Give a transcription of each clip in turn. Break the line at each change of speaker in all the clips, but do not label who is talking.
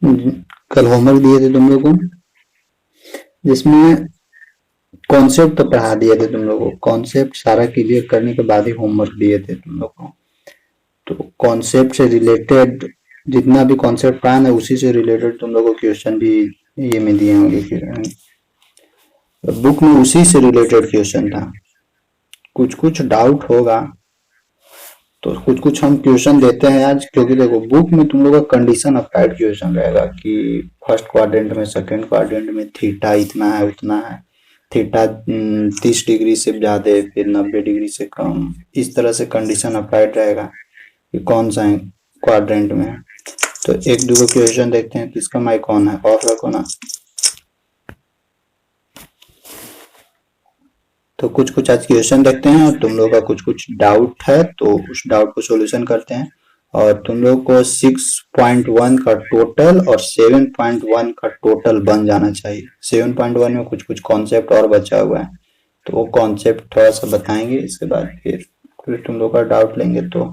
कल होमवर्क दिए थे तुम लोग को, जिसमें कॉन्सेप्ट तो पढ़ा दिए थे तुम लोगों को। कॉन्सेप्ट सारा क्लियर करने के बाद ही होमवर्क दिए थे तुम लोग को। तो कॉन्सेप्ट से रिलेटेड जितना भी कॉन्सेप्ट पढ़ा ना, उसी से रिलेटेड तुम लोग को क्वेश्चन भी ये में दिए होंगे। बुक में उसी से रिलेटेड क्वेश्चन था। कुछ कुछ डाउट होगा तो कुछ कुछ हम क्वेश्चन देते हैं आज, क्योंकि देखो बुक में तुम लोग का कंडीशन अप्लाइड क्वेश्चन रहेगा कि फर्स्ट क्वाड्रेंट में, सेकंड क्वाड्रेंट में थीटा इतना है उतना है, थीटा 30 डिग्री से ज्यादा फिर 90 डिग्री से कम, इस तरह से कंडीशन अप्लाइड रहेगा कि कौन सा क्वाड्रेंट में है। तो एक दो क्वेश्चन देखते हैं। किसका माइक ऑन है? ऑफ रखो ना। तो कुछ कुछ आज क्वेश्चन देखते हैं और तुम लोग का कुछ कुछ डाउट है तो उस डाउट को सॉल्यूशन करते हैं। और तुम लोग को 6.1 का टोटल और 7.1 का टोटल बन जाना चाहिए। 7.1 में कुछ कुछ कॉन्सेप्ट और बचा हुआ है, तो वो कॉन्सेप्ट थोड़ा सा बताएंगे। इसके बाद फिर तुम लोग का डाउट लेंगे। तो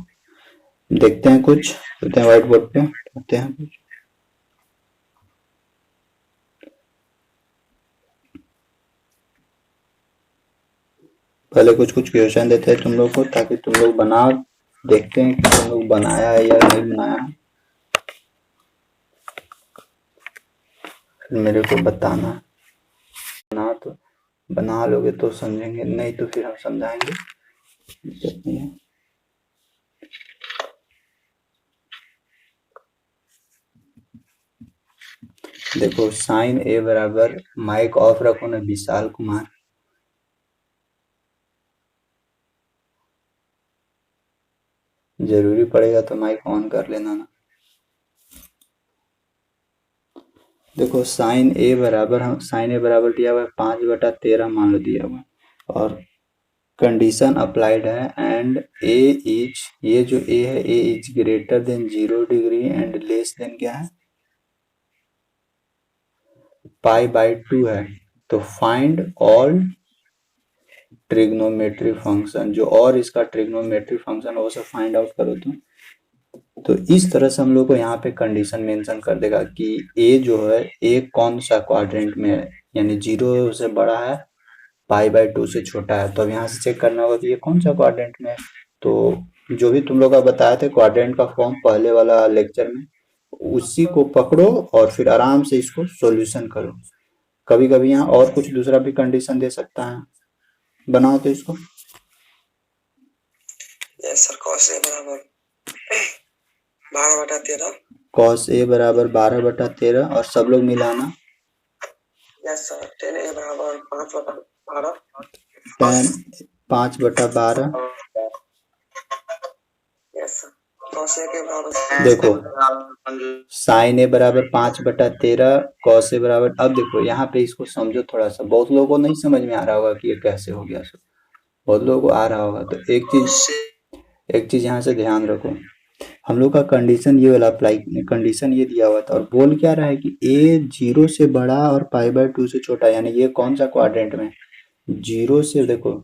देखते हैं, कुछ करते हैं व्हाइट बोर्ड पे, करते हैं कुछ। पहले कुछ कुछ क्वेश्चन देते हैं तुम लोग को, ताकि तुम लोग बना, देखते हैं कि तुम लोग बनाया है या नहीं बनाया। फिर मेरे को बताना। बना तो बना लोगे तो समझेंगे, नहीं तो फिर हम समझाएंगे। देखो साइन ए बराबर, माइक ऑफ रखो ना विशाल कुमार। जरूरी पड़ेगा तो माइक ऑन कर लेना ना। देखो साइन ए बराबर, हम साइन ए बराबर दिया हुआ है 5/13 मान लो दिया हुआ है, और कंडीशन अप्लाइड है एंड ए इज, ये जो ए है, A is greater than 0 degree and less than क्या है, π/2 है। तो फाइंड ऑल ट्रिग्नोमेट्री फंक्शन, जो और इसका ट्रिग्नोमेट्री फंक्शन वो सब फाइंड आउट करो तुम। तो इस तरह से हम लोग को यहाँ पे कंडीशन मेंशन कर देगा कि ए जो है, ए कौन सा क्वाड्रेंट में है, यानी 0 से बड़ा है, π/2 से छोटा है। तो अब यहाँ से चेक करना होगा कि ये कौन सा क्वाड्रेंट में है। तो जो भी तुम लोग का बताए थे क्वाड्रेंट का फॉर्म पहले वाला लेक्चर में, उसी को पकड़ो और फिर आराम से इसको सॉल्यूशन करो। कभी कभी यहाँ और कुछ दूसरा भी कंडीशन दे सकता है। बनाओ तो इसको।
यस सर, कॉस ए बराबर 12/13।
कॉस ए बराबर 12/13 और सब लोग मिलाना।
यस सर, टेन ए बराबर 5/12।
Ten 5/12।
Yes sir, cos A के बराबर
देखो साइन ए बराबर 5/13, कॉस ए बराबर, अब देखो यहाँ पे इसको समझो थोड़ा सा। बहुत लोगों को नहीं समझ में आ रहा होगा कि ये कैसे हो गया, सब बहुत लोगों को आ रहा होगा। तो एक चीज यहाँ से ध्यान रखो। हम लोग का कंडीशन ये वाला अप्लाई, कंडीशन ये दिया हुआ था और बोल क्या रहा है कि ए 0 से बड़ा और π/2 से छोटा, यानी ये कौन सा क्वाड्रेंट में, 0 से, देखो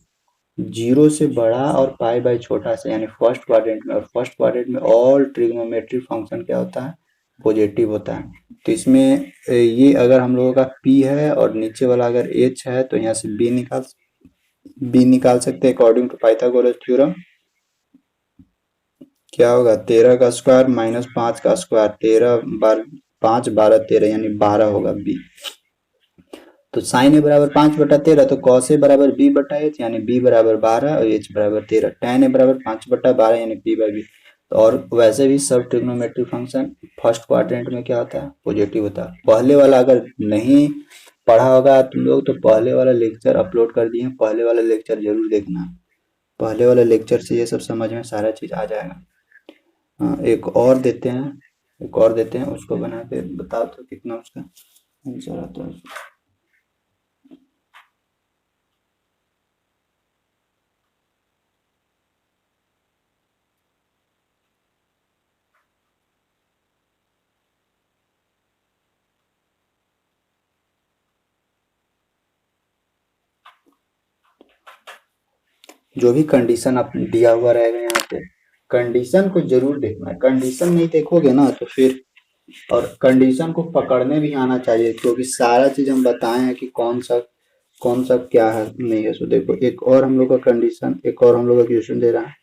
0 से बड़ा और π/2 छोटा से, यानी फर्स्ट क्वाड्रेंट में। और फर्स्ट क्वाड्रेंट में ऑल ट्रिग्नोमेट्रिक फंक्शन क्या होता है, पॉजिटिव होता है। तो इसमें ये अगर हम लोगों का p है और नीचे वाला अगर h है, तो यहाँ से b निकाल सकते हैं अकॉर्डिंग टू पाइथागोरस थ्योरम। क्या होगा, 13 का स्क्वायर माइनस 5 का स्क्वायर, 5 12 13, यानी 12 होगा बी। तो साइन ए बराबर 5/13, तो कॉस ए बराबर b/h, यानी b बराबर 12 और h बराबर 13। tan ए बराबर 5/12, यानी p/b। और वैसे भी सब ट्रिग्नोमेट्रिक फंक्शन फर्स्ट क्वाड्रेंट में क्या होता है, पॉजिटिव होता है। पहले वाला अगर नहीं पढ़ा होगा तुम लोग, तो पहले वाला लेक्चर अपलोड कर दिए, पहले वाला लेक्चर जरूर देखना। पहले वाले लेक्चर से ये सब समझ में सारा चीज आ जाएगा। एक और देते हैं, एक और देते हैं, उसको बना के बताओ तो कितना उसका आंसर आता है। जो भी कंडीशन आप दिया हुआ रहेगा यहाँ पे, कंडीशन को जरूर देखना है। कंडीशन नहीं देखोगे ना तो फिर और कंडीशन को पकड़ने भी आना चाहिए, क्योंकि सारा चीज हम बताए हैं कि कौन सा क्या है नहीं है। सो देखो एक और हम लोग का कंडीशन, एक और हम लोग का क्वेश्चन दे रहा है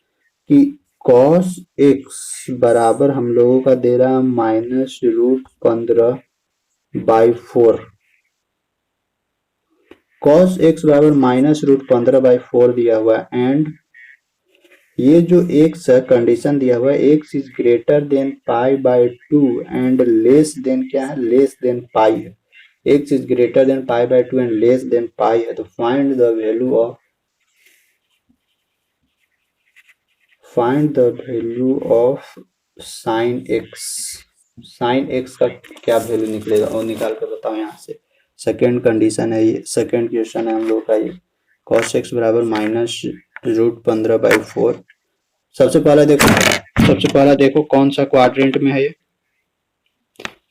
कि कॉस एक्स बराबर हम लोगों का दे रहा है -√15/4। कॉस एक्स बराबर -√15/4 दिया हुआ है, एंड ये जो एक्स है कंडीशन दिया हुआ है, x is greater than π/2 and less than क्या है, लेस देन पाई है। X is greater than π/2 and less than pi है, तो find the value of sine x. Sine x का क्या वैल्यू निकलेगा वो निकाल कर बताओ यहाँ से। सेकेंड कंडीशन है ये, सेकेंड क्वेश्चन है हम लोग का ये। कॉस एक्स बराबर -√15/4। सबसे पहला देखो कौन सा क्वाड्रेंट में है ये,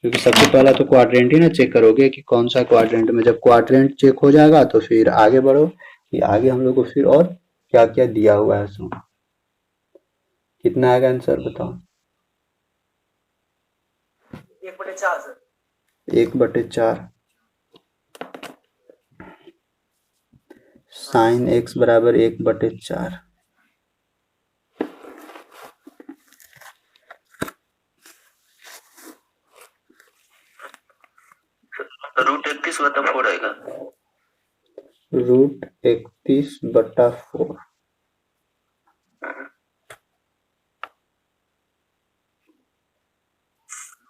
क्योंकि सबसे पहला तो क्वाड्रेंट ही ना चेक करोगे कि कौन सा क्वाड्रेंट में। जब क्वाड्रेंट चेक हो जाएगा तो फिर आगे बढ़ो कि आगे हम लोग को फिर और क्या क्या दिया हुआ है उसमें। कितना आएगा आंसर बताओ।
1/4 सर।
1/4 साइन एक्स बराबर 1/4।
√31/4 आएगा।
√31/4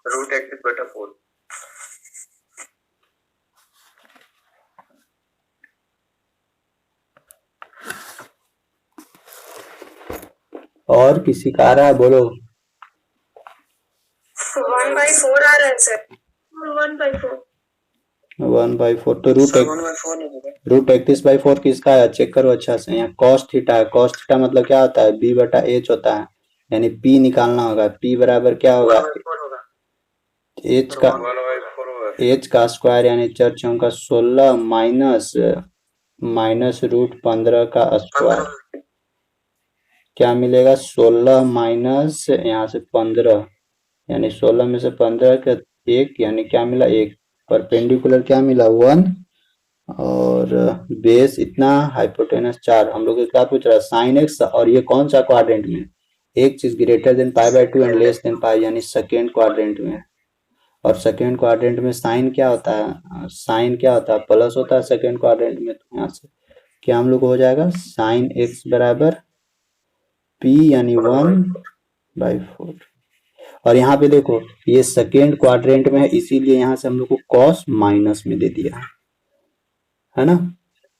√31/4।
और किसी का आ रहा है बोलो।
1/4 आ रहा है सर। 1/4।
1/4 तो √31/4 किसका है चेक करो अच्छा से। यहाँ cos थीटा है, cos थीटा मतलब क्या होता है, b/h होता है, यानी p निकालना होगा। p बराबर क्या होगा, h का स्क्वायर यानी 4 चौका 16 माइनस √15 का स्क्वायर, क्या मिलेगा 16 माइनस यहाँ से 15 यानी 16 में से 15 का 1 यानी क्या मिला 1, परपेंडिकुलर क्या मिला 1, और बेस इतना, हाइपोटेनस 4। हम लोग क्या पूछ रहा है साइन एक्स, और ये कौन सा क्वाड्रेंट में, x is greater than π/2 and less than pi, यानी सेकेंड क्वाड्रेंट में। और सेकेंड क्वाड्रेंट में साइन क्या होता है, साइन क्या होता है प्लस होता है सेकेंड क्वाड्रेंट में। तो यहाँ से क्या हम लोग को हो जाएगा साइन एक्स बराबर p यानी 1/4। और यहाँ पे देखो ये सेकेंड क्वाड्रेंट में है, इसीलिए यहाँ से हम लोग को कॉस माइनस में दे दिया है ना।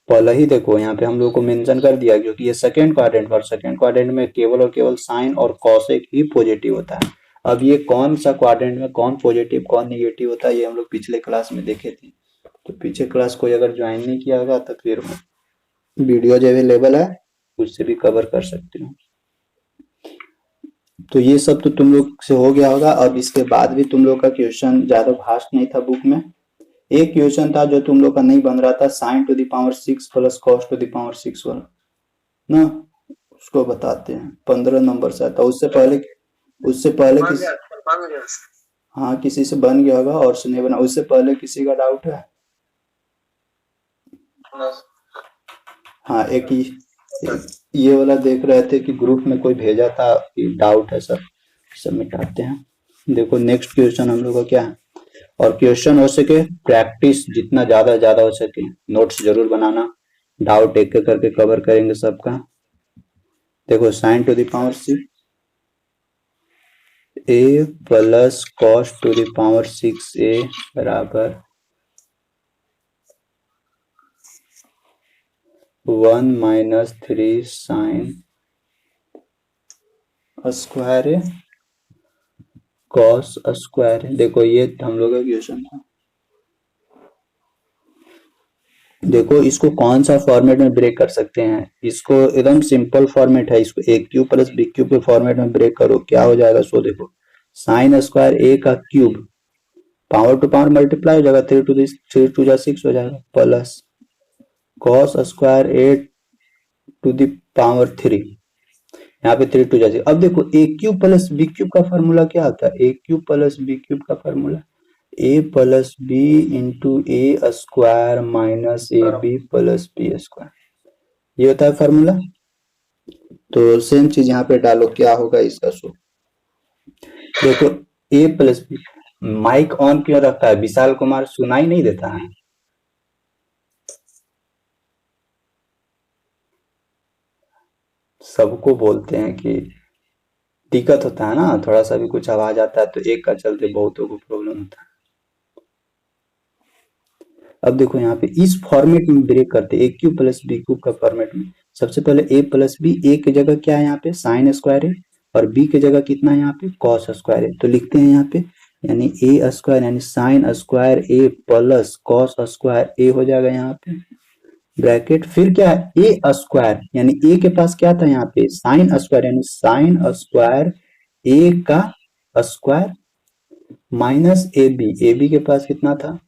पहले ही देखो यहाँ पे हम लोग को मेंशन कर दिया, क्योंकि ये सेकेंड क्वाड्रेंट, और सेकेंड क्वाड्रेंट में केवल और केवल साइन और कॉसेक ही पॉजिटिव होता है। अब ये कौन सा क्वाड्रेंट में कौन पॉजिटिव कौन निगेटिव होता है ये हम लोग पिछले क्लास में देखे थे। तो पीछे क्लास कोई अगर ज्वाइन नहीं किया होगा तो फिर वीडियो जो अवेलेबल है उससे भी कवर कर सकते हो। तो ये सब तो तुम लोग से हो गया होगा। अब इसके बाद भी तुम लोग का क्वेश्चन ज्यादा भास्ट नहीं था बुक में। एक क्वेश्चन था जो तुम लोग का नहीं बन रहा था, sin⁶ प्लस cos⁶ वाला ना, उसको बताते हैं 15 नंबर से आता। उससे पहले हाँ किसी से बन गया होगा और से नहीं बना। उससे पहले किसी का डाउट है? हाँ एक ये वाला देख रहे थे कि ग्रुप में कोई भेजा था कि डाउट है सर, सब मिटाते हैं। देखो नेक्स्ट क्वेश्चन हम लोग का क्या है, और क्वेश्चन हो सके प्रैक्टिस जितना ज्यादा हो सके, नोट्स जरूर बनाना, डाउट एक एक करके कवर करेंगे सबका। देखो sin⁶ a प्लस cos⁶a बराबर 1 माइनस 3 sin स्क्वायर है cos स्क्वायर है। देखो ये हम लोग का क्वेश्चन था। देखो इसको कौन सा फॉर्मेट में ब्रेक कर सकते हैं, इसको एकदम सिंपल फॉर्मेट है, इसको a³ प्लस b³ के फॉर्मेट में ब्रेक करो, क्या हो जाएगा। सो देखो साइन स्क्वायर a का cube power two power multiply हो जाएगा, 3 2 6 हो जाएगा, plus cos square a to the power 3 यहाँ पे 3 2 जा 0। अब देखो a cube plus b cube का फॉर्मूला क्या होता है, a cube plus b cube का formula a plus B into a square minus a b plus b square, ये होता है फॉर्मूला। तो सेम चीज यहाँ पे डालो, क्या होगा इसका सो देखो ए प्लस बी। माइक ऑन क्यों रखता है विशाल कुमार, सुनाई नहीं देता है? सबको बोलते हैं कि दिक्कत होता है ना, थोड़ा सा भी कुछ आवाज आता है तो एक का चलते बहुतों को प्रॉब्लम होता है। अब देखो यहाँ पे इस फॉर्मेट में ब्रेक करते हैं, ए क्यूब प्लस बी क्यूब का फॉर्मेट में। सबसे पहले ए प्लस बी, ए की जगह क्या है यहाँ पे साइन स्क्वायर है, और बी की जगह कितना है यहाँ पे कॉस स्क्वायर है। तो लिखते हैं यहाँ पे यानी ए स्क्वायर यानी साइन स्क्वायर ए प्लस कॉस स्क्वायर ए हो जाएगा यहाँ पे ब्रैकेट। फिर क्या है ए स्क्वायर यानी ए के पास क्या था यहाँ पे साइन स्क्वायर यानी साइन स्क्वायर ए का स्क्वायर माइनस ए बी के पास कितना था,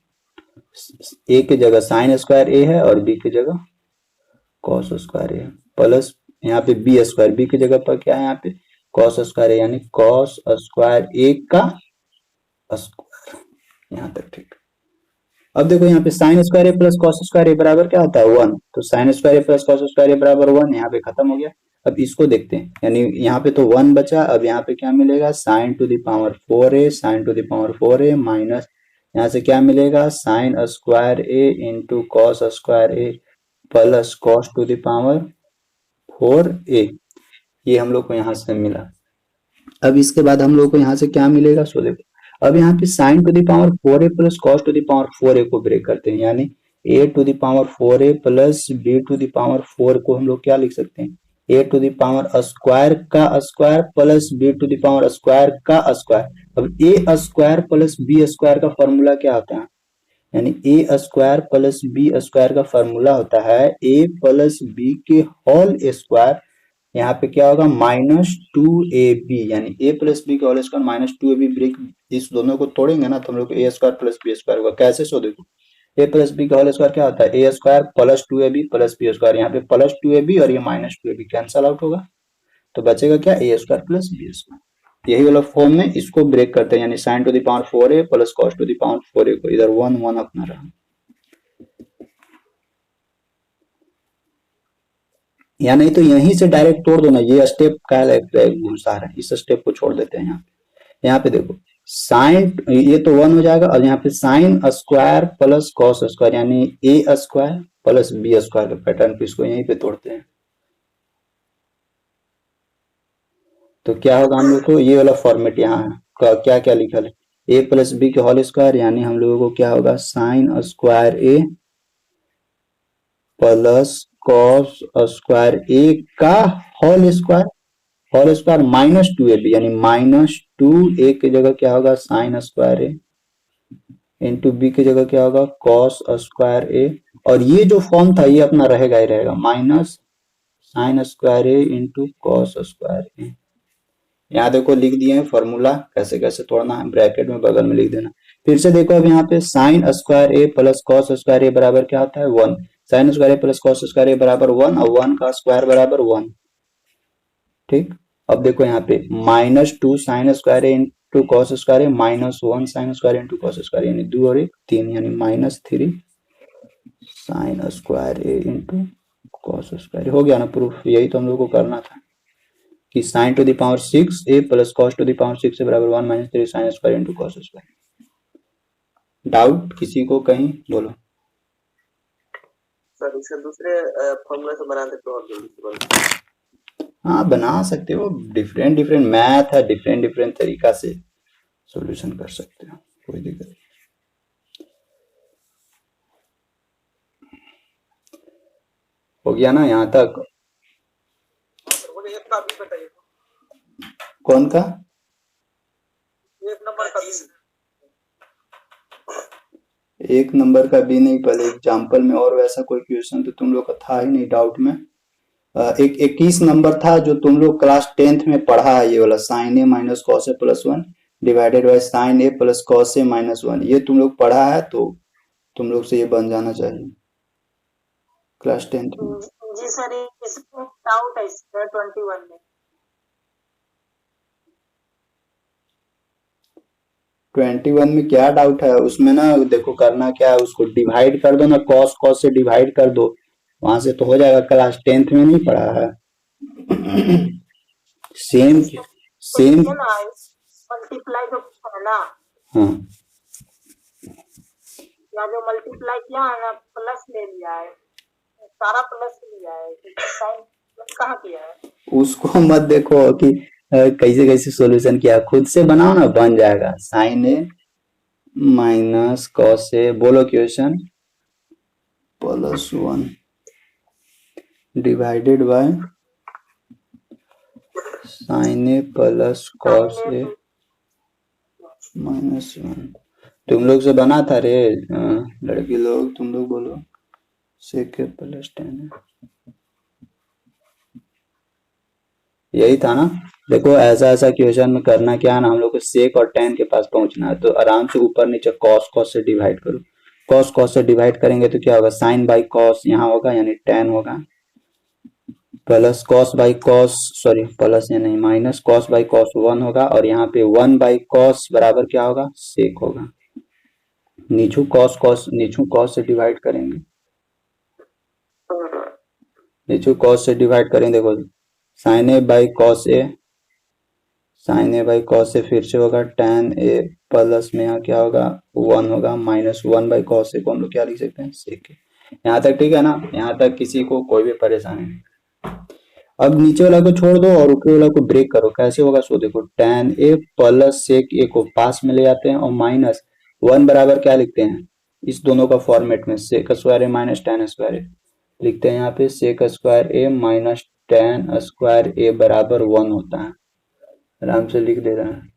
ए की जगह साइन स्क्वायर ए है और बी की जगह कॉस स्क्वायर ए प्लस यहाँ पे बी स्क्वायर, बी की जगह पर क्या है यहाँ पे कॉस स्क्वायर ए यानी कॉस स्क्वायर ए का स्क्वायर, यहाँ तक ठीक। अब देखो यहाँ पे साइन स्क्वायर ए प्लस कॉस स्क्वायर ए बराबर क्या होता है 1, तो साइन स्क्वायर ए प्लस कॉस स्क्वायर ए बराबर 1, यहाँ पे खत्म हो गया। अब इसको देखते हैं यानी यहाँ पे तो 1 बचा, अब यहाँ पे क्या मिलेगा sign to the power 4a sign to the power 4a minus यहाँ से क्या मिलेगा sign square A into cos square A plus cos to the power 4a, ये हम लोग को यहाँ से मिला। अब इसके बाद हम लोग को यहाँ से क्या मिलेगा सो देखो, अब यहाँ पे sine to the power 4a plus cos to the power 4a को ब्रेक करते हैं यानी a to the power 4a plus b to the power 4 को हम लोग क्या लिख सकते हैं a to the power square का square plus b to the power square का स्क्वायर। अब a square plus b square का फॉर्मूला क्या होता है, यानी a square plus b square का फॉर्मूला होता है a प्लस b के होल स्क्वायर, यहाँ पे क्या होगा -2ab यानी a प्लस बी का होल स्क्वायर -2ab ब्रेक, इस दोनों को तोड़ेंगे ना तो हम लोग को a square plus b square होगा। कैसे सो देखो a प्लस बी का होल स्क्वायर क्या होता है a square plus 2ab plus b square, यहाँ पे प्लस 2ab और ये -2ab कैंसल आउट होगा तो बचेगा क्या a square plus b square. यही वाला फॉर्म में इसको ब्रेक करते हैं यानी sine to the power 4a plus cos to the power 4a को इधर 1 1 अपना रहा, या नहीं तो यहीं से डायरेक्ट तोड़ दो ना, ये स्टेप क्या घुसा रहा है, इस स्टेप को छोड़ देते हैं। यहाँ पे देखो साइन ये तो 1 हो जाएगा और यहाँ पे sine square plus cos square यानी ए स्क्वायर प्लस बी स्क्वायर का पैटर्न पे इसको यहीं पे तोड़ते हैं तो क्या होगा हम लोग को ये वाला फॉर्मेट यहाँ का क्या क्या लिखा है ए प्लस बी के होल स्क्वायर यानी हम लोगों को क्या होगा साइन स्क्वायर ए प्लस कॉस स्क्वायर ए का होल स्क्वायर -2ab यानी -2a की जगह क्या होगा साइन स्क्वायर ए इंटू बी की जगह क्या होगा कॉस स्क्वायर ए, और ये जो फॉर्म था ये अपना रहेगा ही रहेगा माइनस साइन स्क्वायर ए इंटू कॉस स्क्वायर ए। यहाँ देखो लिख दिए हैं फॉर्मूला, कैसे कैसे तोड़ना है ब्रैकेट में बगल में लिख देना। फिर से देखो अब यहाँ पे साइन स्क्वायर ए प्लस कॉस स्क्वायर ए बराबर क्या होता है 1, साइन स्क्वायर ए प्लस कॉस स्क्वायर ए बराबर 1 और 1 का स्क्वायर बराबर 1, ठीक। अब देखो यहाँ पे -2 साइन स्क्वायर ए इंटू कॉस स्क्वायर ए -1 sine square into cos square यानी 2 और 1 3 यानी -3 साइन स्क्वायर ए इंटू कॉस स्क्वायर हो गया ना प्रूफ। यही तो हम लोग को करना था कि sign to the power 6 A plus cos to the power 6 से बराबर 1 - 3 sine square into cos square. Doubt किसी को कहीं बोलो
सर इसे दूसरे फॉर्मूला से बना सकते हो और जल्दी से बना,
हाँ बना सकते हो, डिफरेंट डिफरेंट मैथ है, डिफरेंट डिफरेंट तरीका से सॉल्यूशन कर सकते हो, कोई दिक्कत नहीं। हो गया ना यहाँ तक,
एक का भी बताइए,
कौन का
एक नंबर का भी,
एक नंबर का भी नहीं, पहले एग्जाम्पल में और वैसा कोई क्वेश्चन तो तुम लोग का था ही नहीं डाउट में। एक 21 नंबर था जो तुम लोग क्लास 10th में पढ़ा है, ये वाला sine A minus cos A plus 1 divided by sine A plus cos A -1, ये तुम लोग पढ़ा है तो तुम लोग से ये बन जाना चाहिए क्लास 10th में।
जी सर इसमें डाउट है सर 21 में
21 में क्या डाउट है उसमें ना, देखो करना क्या है, उसको डिवाइड कर दो ना, कॉस कॉस से डिवाइड कर दो, वहां से तो हो जाएगा। क्लास 10th में नहीं पढ़ा है? सेम
इसको तो
सेम।
देखिए ना, मल्टीप्लाई जो है ना,
हाँ
या जो मल्टीप्लाई किया है ना, प्लस ले लिया है, सारा प्लस लिया है, साइन प्लस कहाँ किया है?
उसको मत देखो कि कैसे कैसे सॉल्यूशन किया, खुद से बनाओ ना, बन जाएगा। Sine A minus cos A, बोलो question, +1 divided by sine A plus cos
sine
A
A
-1। तुम लोग से बना था रे, लड़की लोग, तुम लोग बोलो सेक ए प्लस टेन है, यही था ना। देखो ऐसा ऐसा क्वेश्चन में करना क्या है ना, हम लोग को सेक और टेन के पास पहुंचना है, तो आराम से ऊपर नीचे कॉस कॉस से डिवाइड करो। कॉस कॉस से डिवाइड करेंगे तो क्या होगा, साइन बाई कॉस यहाँ होगा यानी टेन होगा, plus cos by cos, sorry plus या नहीं माइनस कॉस बाई कॉस 1 होगा, और यहाँ पे 1 बाई कॉस बराबर क्या होगा, सेक होगा। नीचू कॉस कॉस, नीचू कॉस से डिवाइड करेंगे, नीचू कॉस से डिवाइड करेंगे, देखो sine A by cos A, sine A by cos A फिर से होगा tan ए, प्लस में यहाँ क्या होगा 1 होगा, -1 बाई कॉस ए को हम लोग क्या लिख सकते हैं, सेक ए। यहाँ तक ठीक है ना, यहाँ तक किसी को कोई भी परेशानी नहीं। अब नीचे वाला को छोड़ दो और ऊपर वाला को ब्रेक करो, कैसे होगा सो देखो, tan ए प्लस सेक ए को पास में ले जाते हैं और -1 बराबर क्या लिखते हैं, इस दोनों का फॉर्मेट में sec square A minus tan square ए लिखते हैं, यहाँ पे sec square A minus tan square ए बराबर 1 होता है, आराम से लिख दे रहे हैं,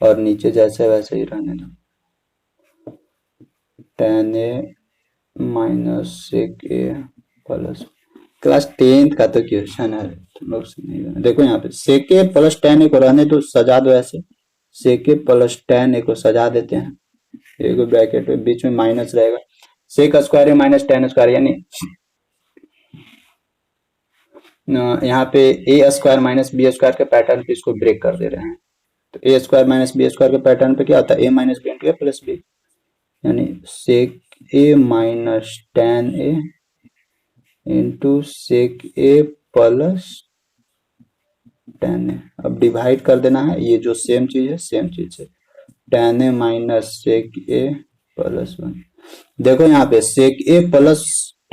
और नीचे जैसे वैसे ही रहने दो, tan ए माइनस सेक ए प्लस, क्लास 10th का तो क्वेश्चन है, तुम लोग से नहीं बना। देखो यहाँ पे सेक ए प्लस tan ए को रहने दो, सजा दो ऐसे, सेक ए प्लस tan ए को सजा देते हैं, एक ब्रैकेट में बीच में माइनस रहेगा, sec square A minus tan square, यानी यहाँ पे ए स्क्वायर माइनस बी स्क्वायर के पैटर्न पे इसको ब्रेक कर दे रहे हैं, तो ए स्क्वायर माइनस बी स्क्वायर के पैटर्न पे क्या होता है, ए माइनस बी इंटू ए प्लस बी, यानी सेक ए माइनस tan ए इंटू सेक ए प्लस tan ए। अब डिवाइड कर देना है, ये जो सेम चीज है सेम चीज है, tan ए माइनस सेक ए प्लस 1। देखो यहाँ पे sec A plus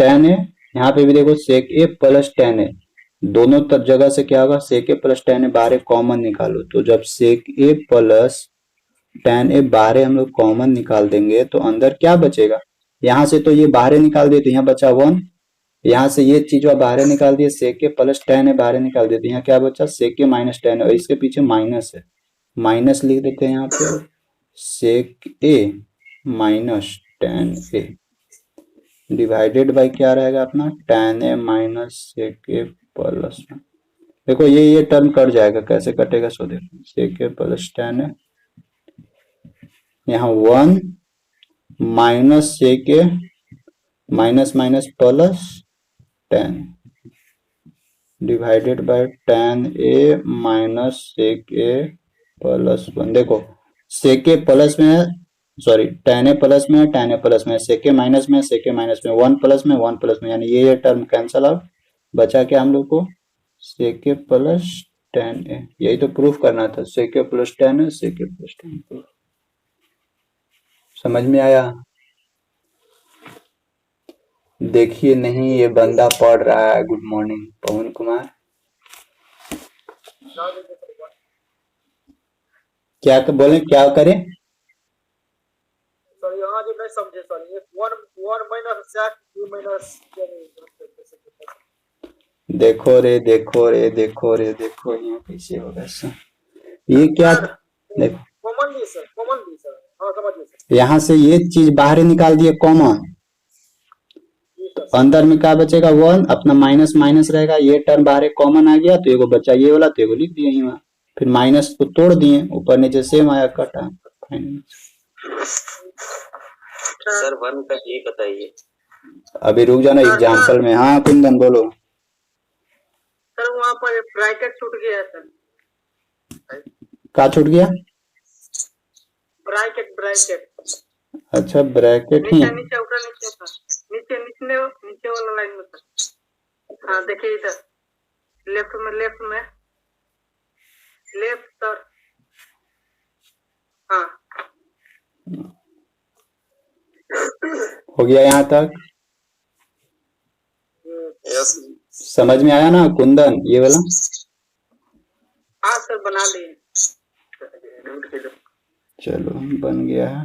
tan a, यहाँ पे भी देखो सेक ए प्लस tan ए, दोनों तरफ जगह से क्या होगा, सेक ए प्लस tan ए बाहर कॉमन निकालो, तो जब सेक ए प्लस tan ए बाहर हम लोग कॉमन निकाल देंगे तो अंदर क्या बचेगा, यहाँ से तो ये बाहर निकाल दिए तो यहाँ बचा 1, यहाँ से ये चीज बाहर निकाल दिए, सेक ए प्लस tan ए बाहर निकाल दिए तो यहाँ क्या बचा, सेक ए माइनस tan ए, और इसके पीछे माइनस है, माइनस लिख देते हैं यहाँ पे, sec A minus tan A divided by क्या रहेगा अपना, tan ए माइनस सेक ए प्लस 1। देखो ये टर्म कट जाएगा, कैसे कटेगा सो देखो, सेक ए प्लस tan ए, यहाँ 1 minus sec A minus minus plus tan divided by tan A minus sec A plus 1। देखो सेक ए प्लस में है, सॉरी tan ए प्लस में है, tan ए प्लस में है, सेक ए माइनस में है, सेक ए माइनस में, 1 प्लस में 1 प्लस में, यानी ये टर्म कैंसल आउट, बचा क्या हम लोग को, सेक ए प्लस tan ए, यही तो प्रूफ करना था, सेक ए प्लस tan ए, सेक ए प्लस tan ए। समझ में आया? देखिए नहीं ये बंदा पढ़ रहा है, गुड मॉर्निंग पवन कुमार, क्या बोले, क्या करें,
सॉरी यहाँ जो नहीं समझे, sorry 1 minus sec b minus,
देखो रे देखो रे देखो रे देखो, यहाँ कैसे होगा सर, ये क्या, देखो
कॉमन ली सर, हाँ समझ गए सर,
यहाँ से ये चीज बाहर निकाल दिए कॉमन, अंदर में क्या बचेगा 1, अपना माइनस माइनस रहेगा, ये टर्म बाहर कॉमन आ गया तो एगो बचा ये वाला, तो एगो लिख दिए ही वहां, फिर माइनस को तोड़ दिए, ऊपर नीचे सेम आया, कटा फाइनल।
सर 1 का ये बताइए,
अभी रुक जाना एग्जाम्पल में, हाँ कुंदन बोलो।
सर वहाँ पर ब्रैकेट छूट गया है सर,
क्या छूट गया,
ब्रैकेट ब्रैकेट
अच्छा ब्रैकेट ही
नीचे नीचे ऊपर नीचे ऊपर नीचे नीचे नीचे वाला लाइन में सर। हाँ देखिए इधर लेफ्ट में लेफ्ट सर। हाँ
हो गया यहाँ तक?
यस
समझ में आया ना कुंदन ये वाला?
हाँ सर बना लिए।
चलो बन गया है।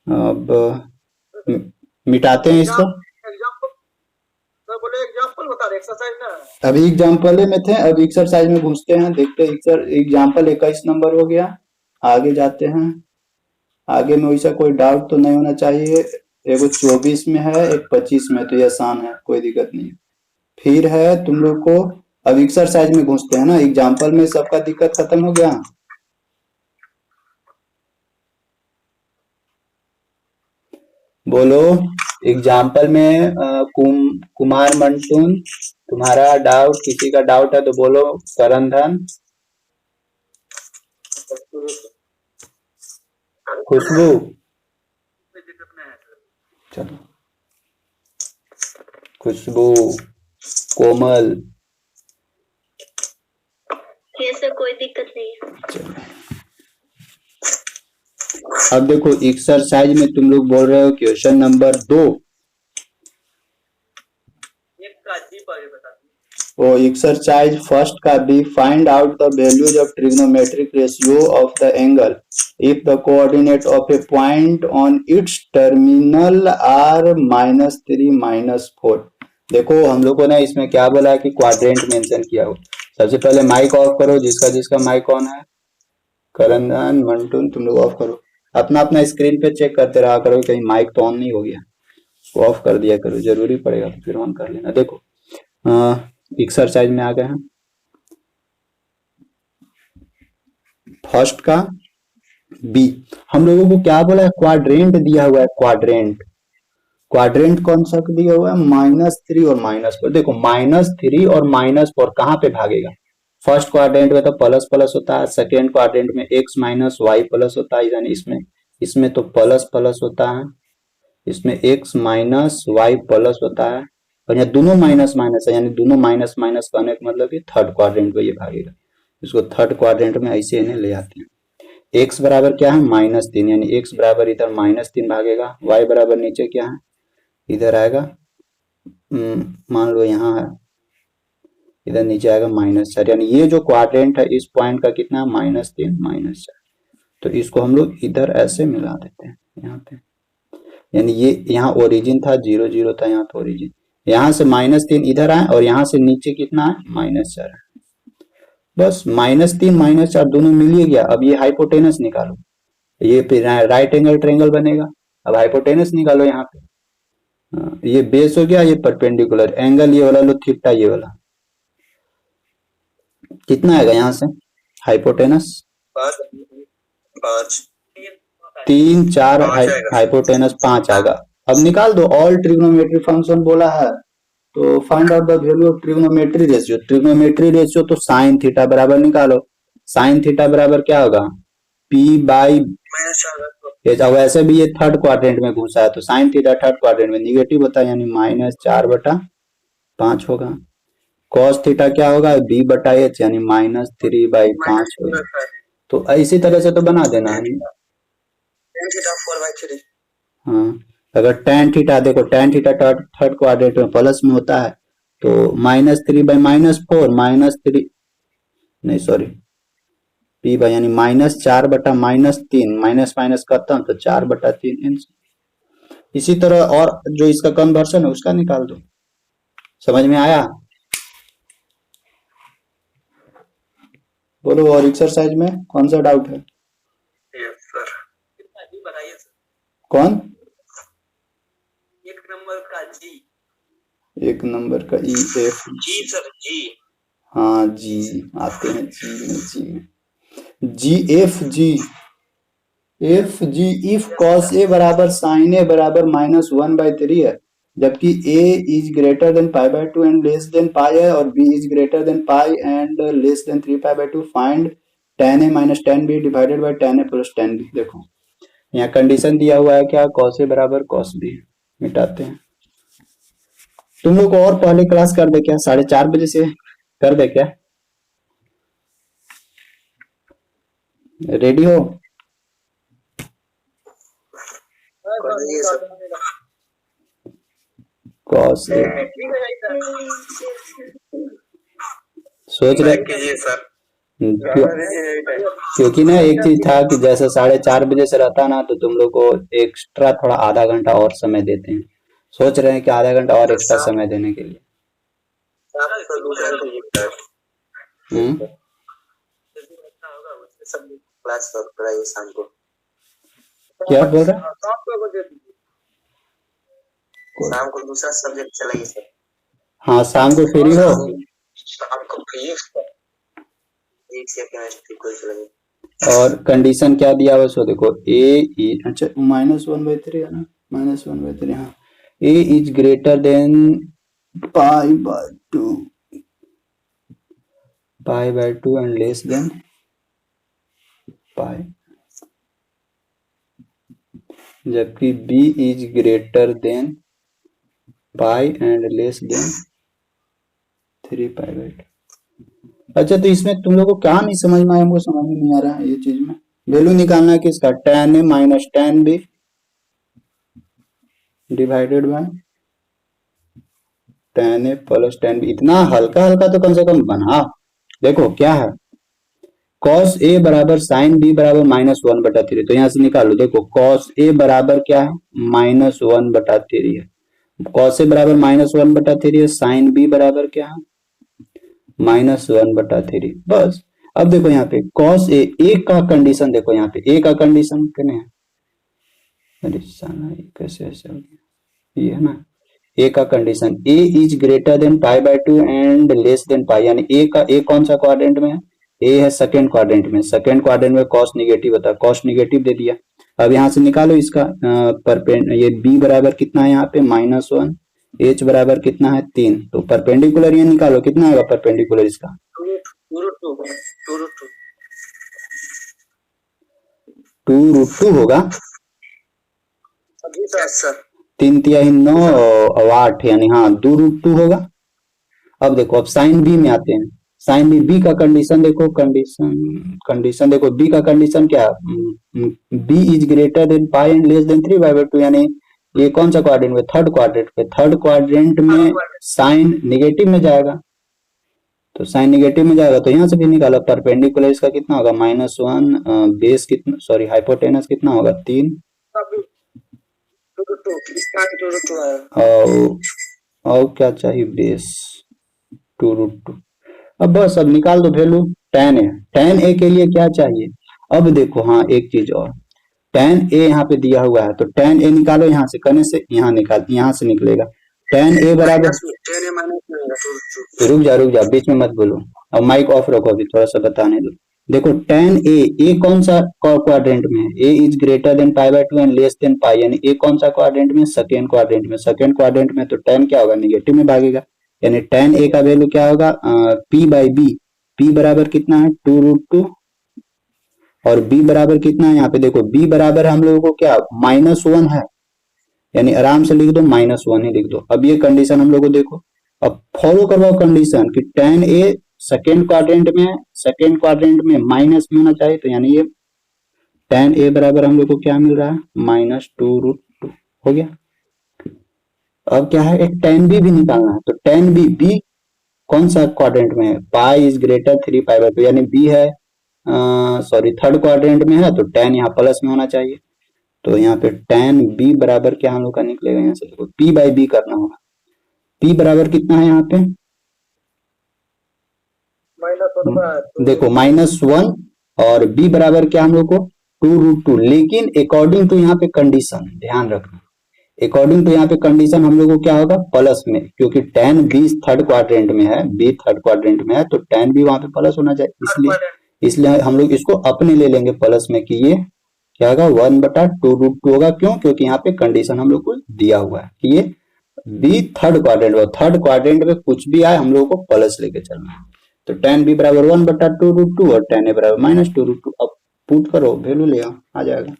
अब मिटाते हैं इसको।
एग्जाम्पल सर बोले एग्जाम्पल बता रहे एक्सरसाइज ना।
अभी एग्जाम्पल में थे, अब एक्सरसाइज में घुसते हैं, देखते हैं। एग्जाम्पल 21 नंबर हो गया, आगे जाते हैं। आगे में वैसा कोई डाउट तो नहीं होना चाहिए। एक 24 में है, एक 25 में, तो ये आसान है, कोई दिक्कत नहीं। फिर है तुम लोग को, अब एक्सरसाइज में घुसते हैं ना। एग्जाम्पल में सबका दिक्कत खत्म हो गया। बोलो एग्जाम्पल में कुमार मंटून, तुम्हारा डाउट, किसी का डाउट है तो बोलो। करंधन, खुशबू, चलो खुशबू, कोमल,
ये सर कोई दिक्कत नहीं है।
चलो अब देखो एक्सरसाइज में तुम लोग बोल रहे हो क्वेश्चन नंबर 2। वो एक्सरसाइज फर्स्ट का भी, find out the values of trigonometric ratio of the angle if the coordinate of a point on its terminal are -3 -4। देखो हम लोगों ने इसमें क्या बोला है कि क्वाड्रेंट मेंशन किया हो। सबसे पहले माइक ऑफ करो, जिसका जिसका माइक ऑन है। करंदन, मंटून, तुम लोग ऑफ करो। अपना अपना स्क्रीन पे चेक करते रहा करो, कहीं माइक तो ऑन नहीं हो गया, उसको ऑफ कर दिया करो। जरूरी पड़ेगा तो फिर ऑन कर लेना। देखो एक्सरसाइज में आ गए हैं। फर्स्ट का बी, हम लोगों को क्या बोला है, क्वाड्रेंट दिया हुआ है। क्वाड्रेंट कौन सा दिया हुआ है, -3 और -4। देखो -3 और -4 कहाँ पे भागेगा? फर्स्ट क्वाड्रेंट में तो प्लस प्लस होता है, सेकेंड क्वाड्रेंट में x - y प्लस होता है, यानी इसमें तो प्लस प्लस होता है, इसमें x - y प्लस होता है, और यहाँ दोनों माइनस माइनस है, यानी दोनों माइनस माइनस करने का मतलब ये थर्ड क्वाड्रेंट में ये भागेगा। इसको थर्ड क्वाड्रेंट में ऐसे इन्हें ले आते हैं। x बराबर क्या है, -3, यानी x बराबर इधर -3 भागेगा। y बराबर नीचे क्या है, इधर आएगा, मान लो यहाँ है, इधर नीचे आएगा -4, यानी ये जो क्वाड्रेंट है इस पॉइंट का कितना है, -3 -4। तो इसको हम लोग इधर ऐसे मिला देते हैं यहाँ पे, यानी ये यहाँ ओरिजिन था, 0 0 था, यहाँ तो ओरिजिन, यहाँ से -3 इधर आए और यहाँ से नीचे कितना है, -4 है। बस -3 -4 दोनों मिल ही गया। अब ये हाइपोटेनस निकालो, ये फिर राइट एंगल ट्रायंगल बनेगा। अब हाइपोटेनस निकालो यहाँ पे। ये बेस हो गया, ये परपेंडिकुलर एंगल ये वाला लो, थीटा ये वाला कितना आएगा यहाँ से हाइपोटेनस, 3 4 हाइपोटेनस 5 आएगा। अब निकाल दो, ऑल ट्रिग्नोमेट्री फंक्शन बोला है तो find out the value of trigonometry ratio. Trigonometry ratio तो साइन थीटा बराबर निकालो। साइन थीटा बराबर क्या होगा, p/, वैसे भी ये थर्ड क्वाड्रेंट में घुसा है तो साइन थीटा थर्ड क्वाड्रेंट में नेगेटिव होता है, यानी -4/5 होगा। कॉस थीटा क्या होगा, b/h, यानी -3/5 होगा। तो इसी तरह से तो बना देना है। हाँ, अगर tan थीटा, देखो tan थीटा थर्ड क्वाड्रेंट में प्लस में होता है तो -3/-4 नहीं सॉरी p बाई, यानी -4/-3, माइनस माइनस करता हूं तो 4/3। इसी तरह और जो इसका कन्वर्सन है उसका निकाल दो। समझ में आया? बोलो और एक्सरसाइज में कौन सा डाउट है? कौन?
एक नंबर का जी,
एक नंबर का ई एफ
जी सर जी,
हाँ जी आते हैं, जी में जी एफ जी इफ कॉस ए बराबर साइन ए बराबर -1/3 है, जबकि a is greater than π/2 and less than pi है, और b is greater than pi and less than 3π/2, find tan a - tan b divided by tan a + tan b। देखो यहाँ condition दिया हुआ है क्या, cos A बराबर cos B। मिटाते हैं। तुम लोग को और पहले क्लास कर दे क्या, 4:30 बजे से कर दे क्या, रेडी हो? cos A सोच रहे क्योंकि ना एक चीज था कि जैसे 4:30 बजे से रहता ना तो तुम लोग को एक्स्ट्रा थोड़ा आधा घंटा और समय देते हैं, सोच रहे हैं कि आधा घंटा और एक्स्ट्रा समय देने के लिए। क्या बोल रहे हैं?
शाम को दूसरा सब्जेक्ट चलाइए सर।
हाँ शाम को फ्री हो?
शाम को फिजिक्स या केमिस्ट्री को चलाइए।
और कंडीशन क्या दिया हुआ सो देखो, अच्छा -1/3 है ना, -1/3। हाँ, a is greater than π/2 and less than π, जबकि b is greater than π and less than 3π/2। अच्छा तो इसमें तुम लोग को क्या नहीं समझ में आया, हमको समझ में नहीं आ रहा है ये चीज में। वैल्यू निकालना है किसका, tan A minus tan B divided by tan A plus tan B। इतना हल्का हल्का तो कम से कम बना। देखो क्या है, cos A बराबर sin B बराबर -1/3, तो यहाँ से निकालो। देखो cos A बराबर क्या है, -1/3 है, cos A बराबर -1/3 है, sin B बराबर क्या है, -1/3। बस अब देखो यहाँ पे cos A का कंडीशन देखो, यहाँ पे A का कंडीशन कितने है, अरे साला ये कैसे ऐसे हो गया, ये है ना A का condition, A is greater than π/2 and less than π, यानी A कौन सा क्वाड्रेंट में है, A है सेकेंड क्वाड्रेंट में, सेकेंड क्वाड्रेंट में cos निगेटिव होता है, cos निगेटिव दे दिया। अब यहाँ से निकालो इसका ये B बराबर कितना है यहाँ पे -1, H बराबर कितना है 3, तो परपेंडिकुलर ये निकालो कितना आएगा परपेंडिकुलर इसका 2√2 होगा। 3×3 = 9 और 8 यानी हाँ 2√2 होगा। अब देखो अब साइन बी में आते हैं, साइन बी का कंडीशन देखो, कंडीशन देखो बी का कंडीशन क्या, B is greater than π and less than 3/2, यानी ये कौन सा क्वाड्रेंट में, थर्ड क्वाड्रेंट पे, थर्ड क्वाड्रेंट में साइन निगेटिव में जाएगा, तो साइन निगेटिव में जाएगा, तो यहाँ से भी निकाला परपेंडिकुलर इसका कितना होगा -1, बेस कितना, सॉरी हाइपोटेनस कितना होगा 3, और क्या चाहिए बेस 2√2। अब बस अब निकाल दो वैल्यू tan A के लिए क्या चाहिए। अब देखो हाँ एक चीज और, tan A यहाँ पे दिया हुआ है, तो tan A निकालो, यहाँ से करने से यहाँ निकाल, यहाँ से निकलेगा tan A बराबर, रुक जा बीच में मत बोलो, अब माइक ऑफ रखो, अभी थोड़ा सा बताने दो। देखो tan A कौन सा क्वाड्रेंट में है, A is greater than π/2 and less than π, यानी A कौन सा क्वाड्रेंट में, सेकेंड क्वाड्रेंट में, सेकेंड क्वाड्रेंट में, तो tan क्या होगा निगेटिव में भागेगा, यानी tan A का वैल्यू क्या होगा P/B, P बराबर कितना है 2√2 और B बराबर कितना है, यहाँ पे देखो B बराबर हम लोगों को क्या -1 है, यानी आराम से लिख दो -1 ही लिख दो। अब ये कंडीशन हम लोग को देखो, अब फॉलो करवाओ कंडीशन कि tan A सेकेंड क्वाड्रेंट में, सेकेंड क्वाड्रेंट में माइनस में होना चाहिए, तो यानी ये tan A बराबर हम लोग को क्या मिल रहा है -2√2 हो गया। अब क्या है, एक tan B भी निकालना है, तो tan B कौन सा क्वाड्रेंट में है, π इज ग्रेटर 3π/2, यानी B है सॉरी थर्ड क्वाड्रेंट में है, तो tan यहाँ प्लस में होना चाहिए, तो यहाँ पे tan B बराबर क्या हम लोग का निकलेगा, यहाँ से देखो P/B करना होगा, P बराबर कितना है यहाँ पे देखो -1 और B बराबर क्या हम लोग को 2√2, लेकिन अकॉर्डिंग टू यहाँ पे कंडीशन ध्यान रखना, अकॉर्डिंग टू यहाँ पे कंडीशन हम लोग को क्या होगा प्लस में, क्योंकि tan B थर्ड क्वाड्रेंट में है, B थर्ड क्वाड्रेंट में है, तो tan B वहां पे प्लस होना चाहिए, इसलिए हम लोग इसको अपने ले लेंगे प्लस में कि ये क्या होगा 1/2√2 होगा। क्यों, क्योंकि यहाँ पे कंडीशन हम लोग को दिया हुआ है कि ये B थर्ड क्वाड्रेंट में, थर्ड क्वाड्रेंट में कुछ भी आए हम लोग को प्लस लेके चलना है, तो tan B बराबर 1/2√2 और tan A बराबर -2√2। अब पुट करो वैल्यू ले आओ, आ जाएगा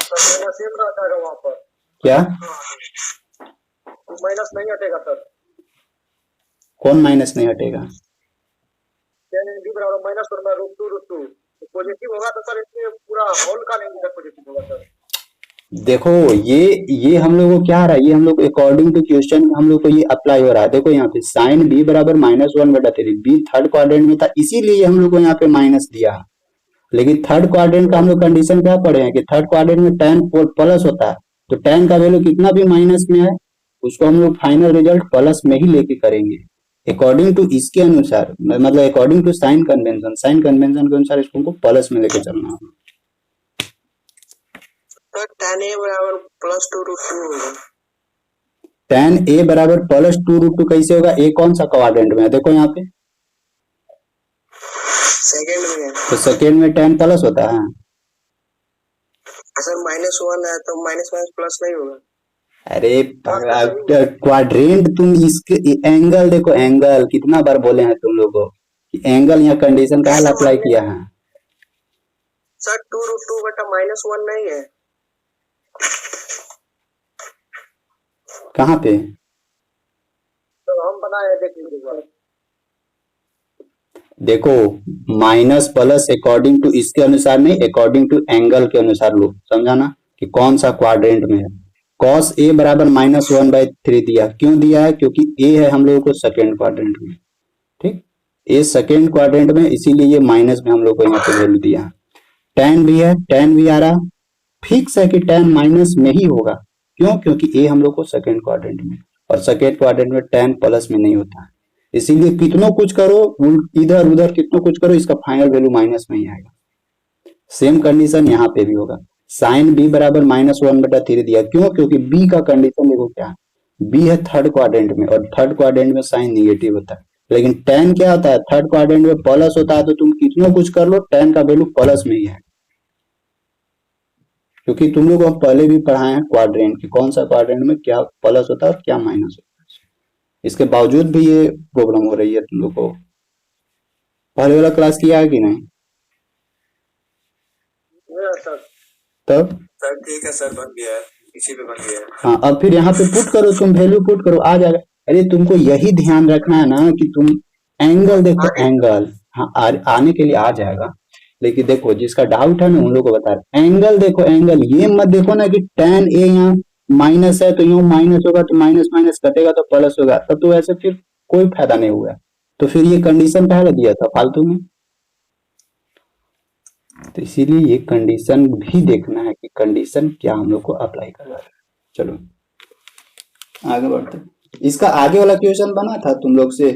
सर माइनस एक रहता है वहाँ पर,
क्या?
माइनस नहीं हटेगा सर।
कौन माइनस नहीं हटेगा?
टेन इन बी बराबर minus one by root two, positive होगा तो सर इसमें पूरा होल का नहीं पॉजिटिव होगा सर।
देखो ये हम लोग को क्या आ रहा है, ये हम लोग अकॉर्डिंग टू क्वेश्चन हम लोग को ये अप्लाई हो रहा है। देखो यहाँ पे साइन बी बराबर -1/3, बी थर्ड क्वाड्रेंट में था इसीलिए हम लोग को यहाँ पे माइनस दिया। लेकिन थर्ड क्वाड्रेंट का हम लोग कंडीशन क्या पढ़े हैं कि थर्ड क्वाड्रेंट में tan प्लस होता है, तो tan का वैल्यू कितना भी माइनस में है उसको हम लोग फाइनल रिजल्ट प्लस में ही लेके करेंगे अकॉर्डिंग टू इसके अनुसार, मतलब अकॉर्डिंग टू साइन कन्वेंशन के अनुसार इसको हमको प्लस में लेके चलना होगा।
तो tan a बराबर +2√2 होगा।
tan a बराबर +2√2 कैसे होगा? a कौन सा क्वाड्रेंट में है? देखो यहाँ पे
सेकंड में है।
तो सेकेंड में tan प्लस होता है।
सर -1 है तो माइनस माइनस प्लस नहीं होगा।
अरे क्वाड्रेंट तुम इसके एंगल देखो, एंगल कितना बार बोले हैं तुम लोगों को, एंगल यहाँ कंडीशन का अप्लाई किया है
सर 2√2 बटा -1 नहीं है।
कहाँ पे?
तो हम बनाए देख लीजिएगा।
देखो माइनस प्लस अकॉर्डिंग टू इसके अनुसार नहीं, अकॉर्डिंग टू एंगल के अनुसार लो, समझा ना कि कौन सा क्वाड्रेंट में है। cos a बराबर -1/3 दिया, क्यों दिया है? क्योंकि a है हम लोगों को सेकेंड क्वाड्रेंट में, ठीक, a सेकेंड क्वाड्रेंट में, इसीलिए ये माइनस में हम लोग को यहाँ पे वैल्यू दिया है। tan भी है, tan भी आ रहा, फिक्स है कि tan माइनस में ही होगा। क्यों? क्योंकि a हम लोग को सेकेंड क्वाड्रेंट में, और सेकेंड क्वाड्रेंट में tan प्लस में नहीं होता है, इसीलिए कितनों कुछ करो इधर उधर कितनों कुछ करो इसका फाइनल वैल्यू माइनस में ही आएगा। सेम कंडीशन यहाँ पे भी होगा। साइन बी बराबर -1/3 दिया, क्यों? क्योंकि बी का कंडीशन देखो क्या है, बी है थर्ड क्वाड्रेंट में, और थर्ड क्वाड्रेंट में साइन निगेटिव होता है, लेकिन tan क्या होता है? थर्ड क्वाड्रेंट में प्लस होता है, तो तुम कितनों कुछ कर लो tan का वैल्यू प्लस में ही है। क्योंकि तुम लोग पहले भी पढ़ाए हैं क्वाड्रेंट कि कौन सा क्वाड्रेंट में क्या प्लस होता है और क्या माइनस होता है। इसके बावजूद भी ये प्रॉब्लम हो रही है तुम लोग को। पहले वाला क्लास किया है कि नहीं?
सर
तब
सर ठीक है सर, बन गया है, इसी पे बन गया है।
हाँ, अब फिर यहाँ पे पुट करो, तुम वैल्यू पुट करो, आ जाएगा। अरे तुमको यही ध्यान रखना है ना कि तुम एंगल देखो, एंगल हाँ आने के लिए आ जाएगा, लेकिन देखो जिसका डाउट है ना उन लोग को बता रहे, एंगल देखो, एंगल ये मत देखो ना कि tan a यहाँ माइनस है तो यूं माइनस होगा, तो माइनस माइनस कटेगा तो प्लस होगा, तब तो ऐसे फिर कोई फायदा नहीं हुआ। तो फिर ये कंडीशन पहले दिया था फालतू में, तो इसीलिए ये कंडीशन भी देखना है कि कंडीशन क्या हम लोग को अप्लाई करना है। चलो आगे बढ़ते। इसका आगे वाला क्वेश्चन बना था तुम लोग से,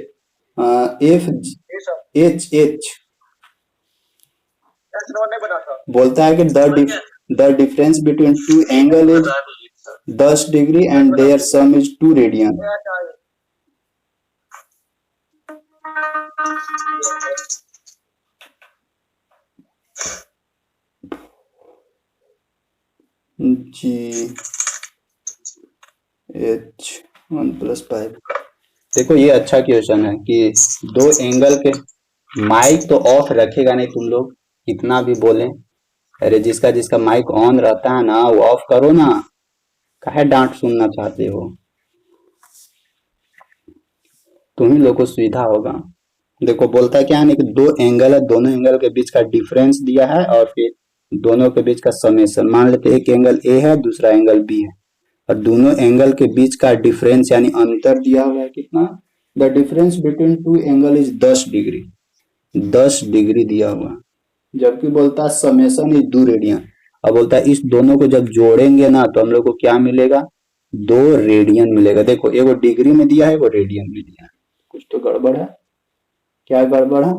एफ एच एच
नहीं बना था।
बोलता है कि the difference between two angle is 10 degree and there sum is 2 radian. जी H1 + 5। देखो ये अच्छा क्वेश्चन है कि दो एंगल के, माइक तो ऑफ रखेगा नहीं तुम लोग कितना भी बोले, अरे जिसका जिसका माइक ऑन रहता है ना वो ऑफ करो ना, काहे डांट सुनना चाहते हो, तुम्ही लोग को सुविधा होगा। देखो बोलता है क्या है कि दो एंगल है, दोनों एंगल के बीच का डिफरेंस दिया है और फिर दोनों के बीच का समेशन। मान लेते एक एंगल ए है दूसरा एंगल बी है, और दोनों एंगल के बीच का डिफरेंस यानी अंतर दिया हुआ है कितना, the difference between two angle is 10 degree, 10 degree दिया हुआ, जबकि बोलता है समेशन इज 2 रेडियन। अब बोलता है इस दोनों को जब जोड़ेंगे ना तो हम लोग को क्या मिलेगा, 2 रेडियन मिलेगा। देखो एगो डिग्री में दिया है, एगो रेडियन में दिया है, कुछ तो गड़बड़ है। क्या गड़बड़ है?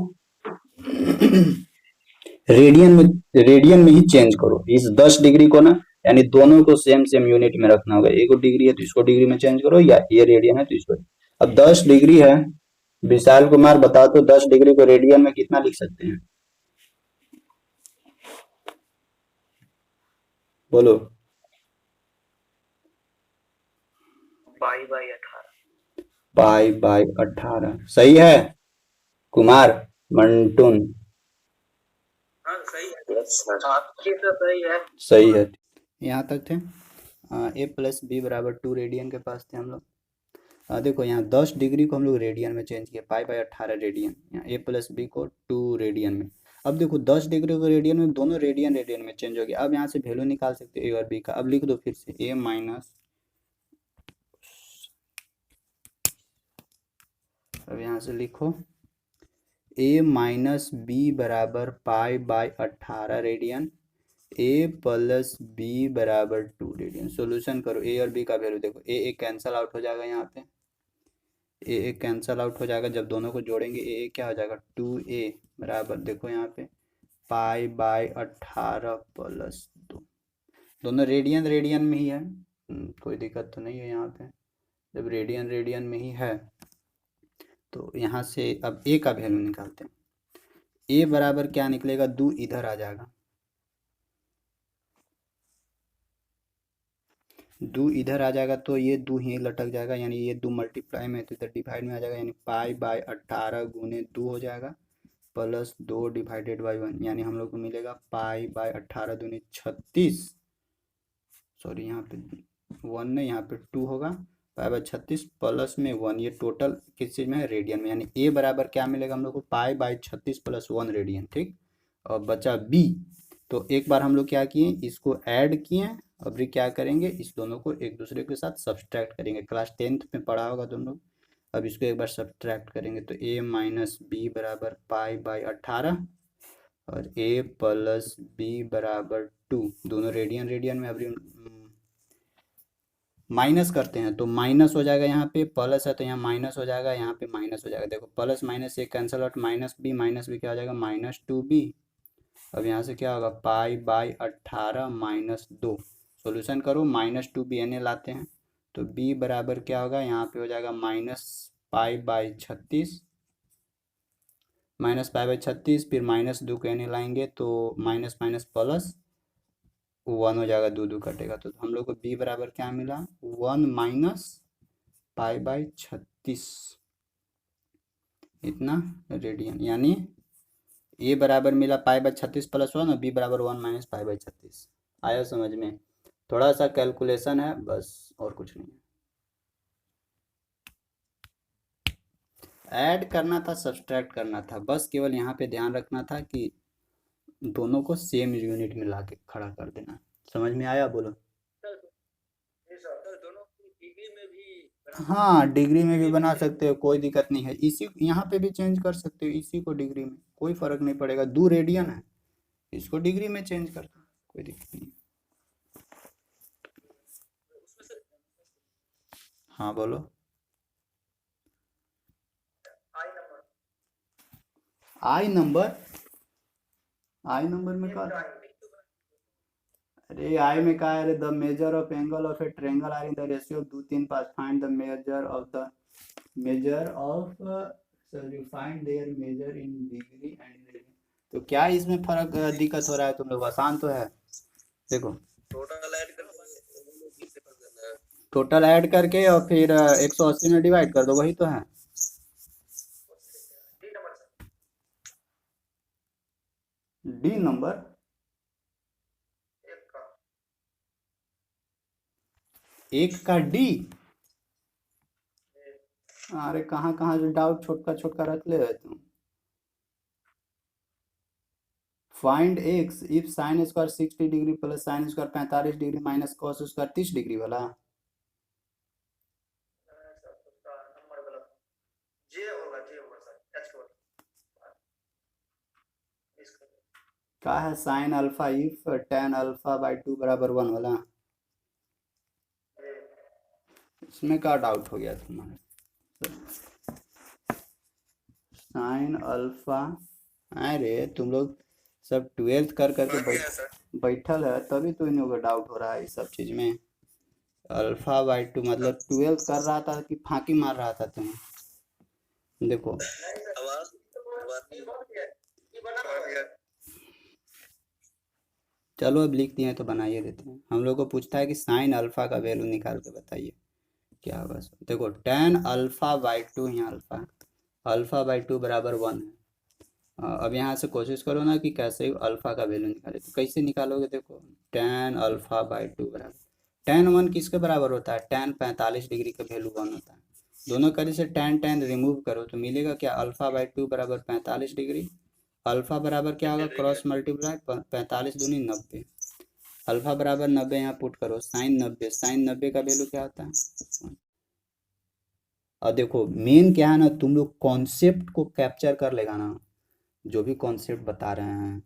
रेडियन में ही चेंज करो इस 10 डिग्री को ना, यानी दोनों को सेम सेम यूनिट में रखना होगा। एक डिग्री है तो इसको डिग्री में चेंज करो, या ये रेडियन है तो इसको। अब 10 डिग्री है, विशाल कुमार बताओ तो 10 डिग्री को रेडियन में कितना लिख सकते हैं, बोलो। पाई/18 सही है कुमार मंटून?
हाँ सही है।
सही है।
सही है। यहाँ तक थे। ए प्लस बी बराबर 2 रेडियन के पास थे हम लोग। देखो यहाँ 10 डिग्री को हम लोग रेडियन में चेंज किया, पाई बाई 18 रेडियन। यहाँ ए प्लस बी को 2 रेडियन में। अब देखो 10 डिग्री को रेडियन में, दोनों रेडियन रेडियन में चेंज हो गया। अब यहाँ से वैल्यू निकाल सकते हो ए और बी का। अब लिख दो फिर से ए माइनस, अब यहाँ से लिखो ए माइनस बी बराबर pi by 18 radian, a plus b बराबर 2 रेडियन। सोल्यूशन करो, ए और बी का वैल्यू देखो, ए कैंसल आउट हो जाएगा यहाँ पे, ए कैंसल आउट हो जाएगा। जब दोनों को जोड़ेंगे ए क्या हो जाएगा 2a बराबर, देखो यहाँ पे पाई बाई 18 प्लस 2। दोनों रेडियन रेडियन में ही है, कोई दिक्कत तो नहीं है यहाँ पे। जब रेडियन रेडियन में ही है तो यहाँ से अब ए का वैल्यू निकालते हैं। ए बराबर क्या निकलेगा, 2 इधर आ जाएगा, 2 इधर आ जाएगा तो ये 2 ही लटक जाएगा, यानी ये 2 मल्टीप्लाई में तो इधर डिवाइड में आ जाएगा, यानी पाई बाई 18 गुने 2 हो जाएगा प्लस 2 डिवाइडेड बाई 1, यानी हम लोग को मिलेगा पाई बाई 18 दूनी 36, सॉरी यहाँ पे 1 नहीं, यहाँ पे 2 होगा, पाई बाई 36 प्लस में 1, ये टोटल किस चीज़ में है, रेडियन में। यानी ए बराबर क्या मिलेगा हम लोग को, पाई बाई 36 प्लस 1 रेडियन, ठीक। और बचा बी, तो एक बार हम लोग क्या किए, इसको ऐड किए, अभी क्या करेंगे, इस दोनों को एक दूसरे के साथ सब्सट्रैक्ट करेंगे। क्लास 10th में पढ़ा होगा तुम लोग। अब इसको एक बार सब्सट्रैक्ट करेंगे तो ए माइनस बी बराबर पाई बाई 18 और ए प्लस बी बराबर 2, दोनों रेडियन रेडियन में। अभी माइनस करते हैं तो माइनस हो जाएगा, यहाँ पे प्लस है तो यहाँ माइनस हो जाएगा, यहाँ पे माइनस हो जाएगा। देखो प्लस माइनस से कैंसिल आउट, माइनस बी क्या हो जाएगा माइनस 2b। अब यहाँ से क्या होगा, पाई बाई 18 माइनस 2। सोल्यूशन करो, माइनस 2b यानी लाते हैं तो b बराबर क्या होगा, यहाँ पे हो जाएगा minus pi by 36, minus pi by 36, फिर माइनस 2 को यानी लाएंगे तो माइनस माइनस प्लस 1 हो जाएगा, 2 2 कटेगा तो हम लोग को b बराबर क्या मिला, 1 माइनस पाई बाई 36 इतना रेडियन। यानी ए बराबर मिला पाई बाई 36 प्लस 1 और बी बराबर 1 माइनस पाई बाई 36। आया समझ में? थोड़ा सा कैलकुलेशन है बस, और कुछ नहीं है। ऐड करना था, सब्सट्रैक्ट करना था, बस केवल यहाँ पे ध्यान रखना था कि दोनों को सेम यूनिट में लाके खड़ा कर देना। समझ में आया? बोलो। हाँ, डिग्री में भी बना सकते हो, कोई दिक्कत नहीं है। इसी यहाँ पे भी चेंज कर सकते हो, इसी को डिग्री में, कोई फर्क नहीं पड़ेगा। 2 रेडियन है, इसको डिग्री में चेंज कर दो, कोई दिक्कत नहीं। हाँ बोलो। आई नंबर में क्या? अरे आई में क्या है, the measure of angle of a triangle are in the ratio 2 3 5, find the measure of sorry find there measure in degree and radian. तो क्या इसमें फर्क दिक्कत हो रहा है तुम लोग? आसान तो है। देखो टोटल ऐड करके और फिर 180 में डिवाइड कर दो, वही तो है। डी नंबर एक का डी, अरे कहाँ कहाँ जो डाउट छोटका छोटका रख ले रहे तुम। Find x if sine square 60 degree plus sine square 45 degree minus cos square 30 degree वाला। क्या है, sine alpha if tan alpha by 2 बराबर 1 वाला। इसमें क्या डाउट हो गया तुम्हारे? साइन अल्फा, अरे तुम लोग सब 12th कर करके बैठल है, तभी तो इन लोगों का डाउट हो रहा है इस सब चीज में। अल्फा बाई 2 मतलब 12th कर रहा था कि फांकी मार रहा था तुम्हें? देखो चलो अब लिख दिए तो बनाइए देते हैं। हम लोग को पूछता है कि साइन अल्फा का वैल्यू निकाल के बताइए क्या होगा। देखो टेन अल्फा बाई 2, यहाँ अल्फा बाई 2 बराबर 1 है, अब यहाँ से कोशिश करो ना कि कैसे अल्फा का वैल्यू निकाले। तो कैसे निकालोगे, देखो tan अल्फा बाई 2 बराबर tan 1 किसके बराबर होता है, tan 45 डिग्री का वैल्यू 1 होता है। दोनों कड़ी से tan रिमूव करो तो मिलेगा क्या, अल्फा बाई 2 बराबर 45 डिग्री। अल्फा बराबर क्या होगा, क्रॉस मल्टीप्लाई 45 दूनी 90, अल्फा बराबर 90 यहाँ पुट करो, साइन 90 का वैल्यू क्या होता है। और देखो मेन क्या है ना, तुम लोग कॉन्सेप्ट को कैप्चर कर लेगा ना, जो भी कॉन्सेप्ट बता रहे हैं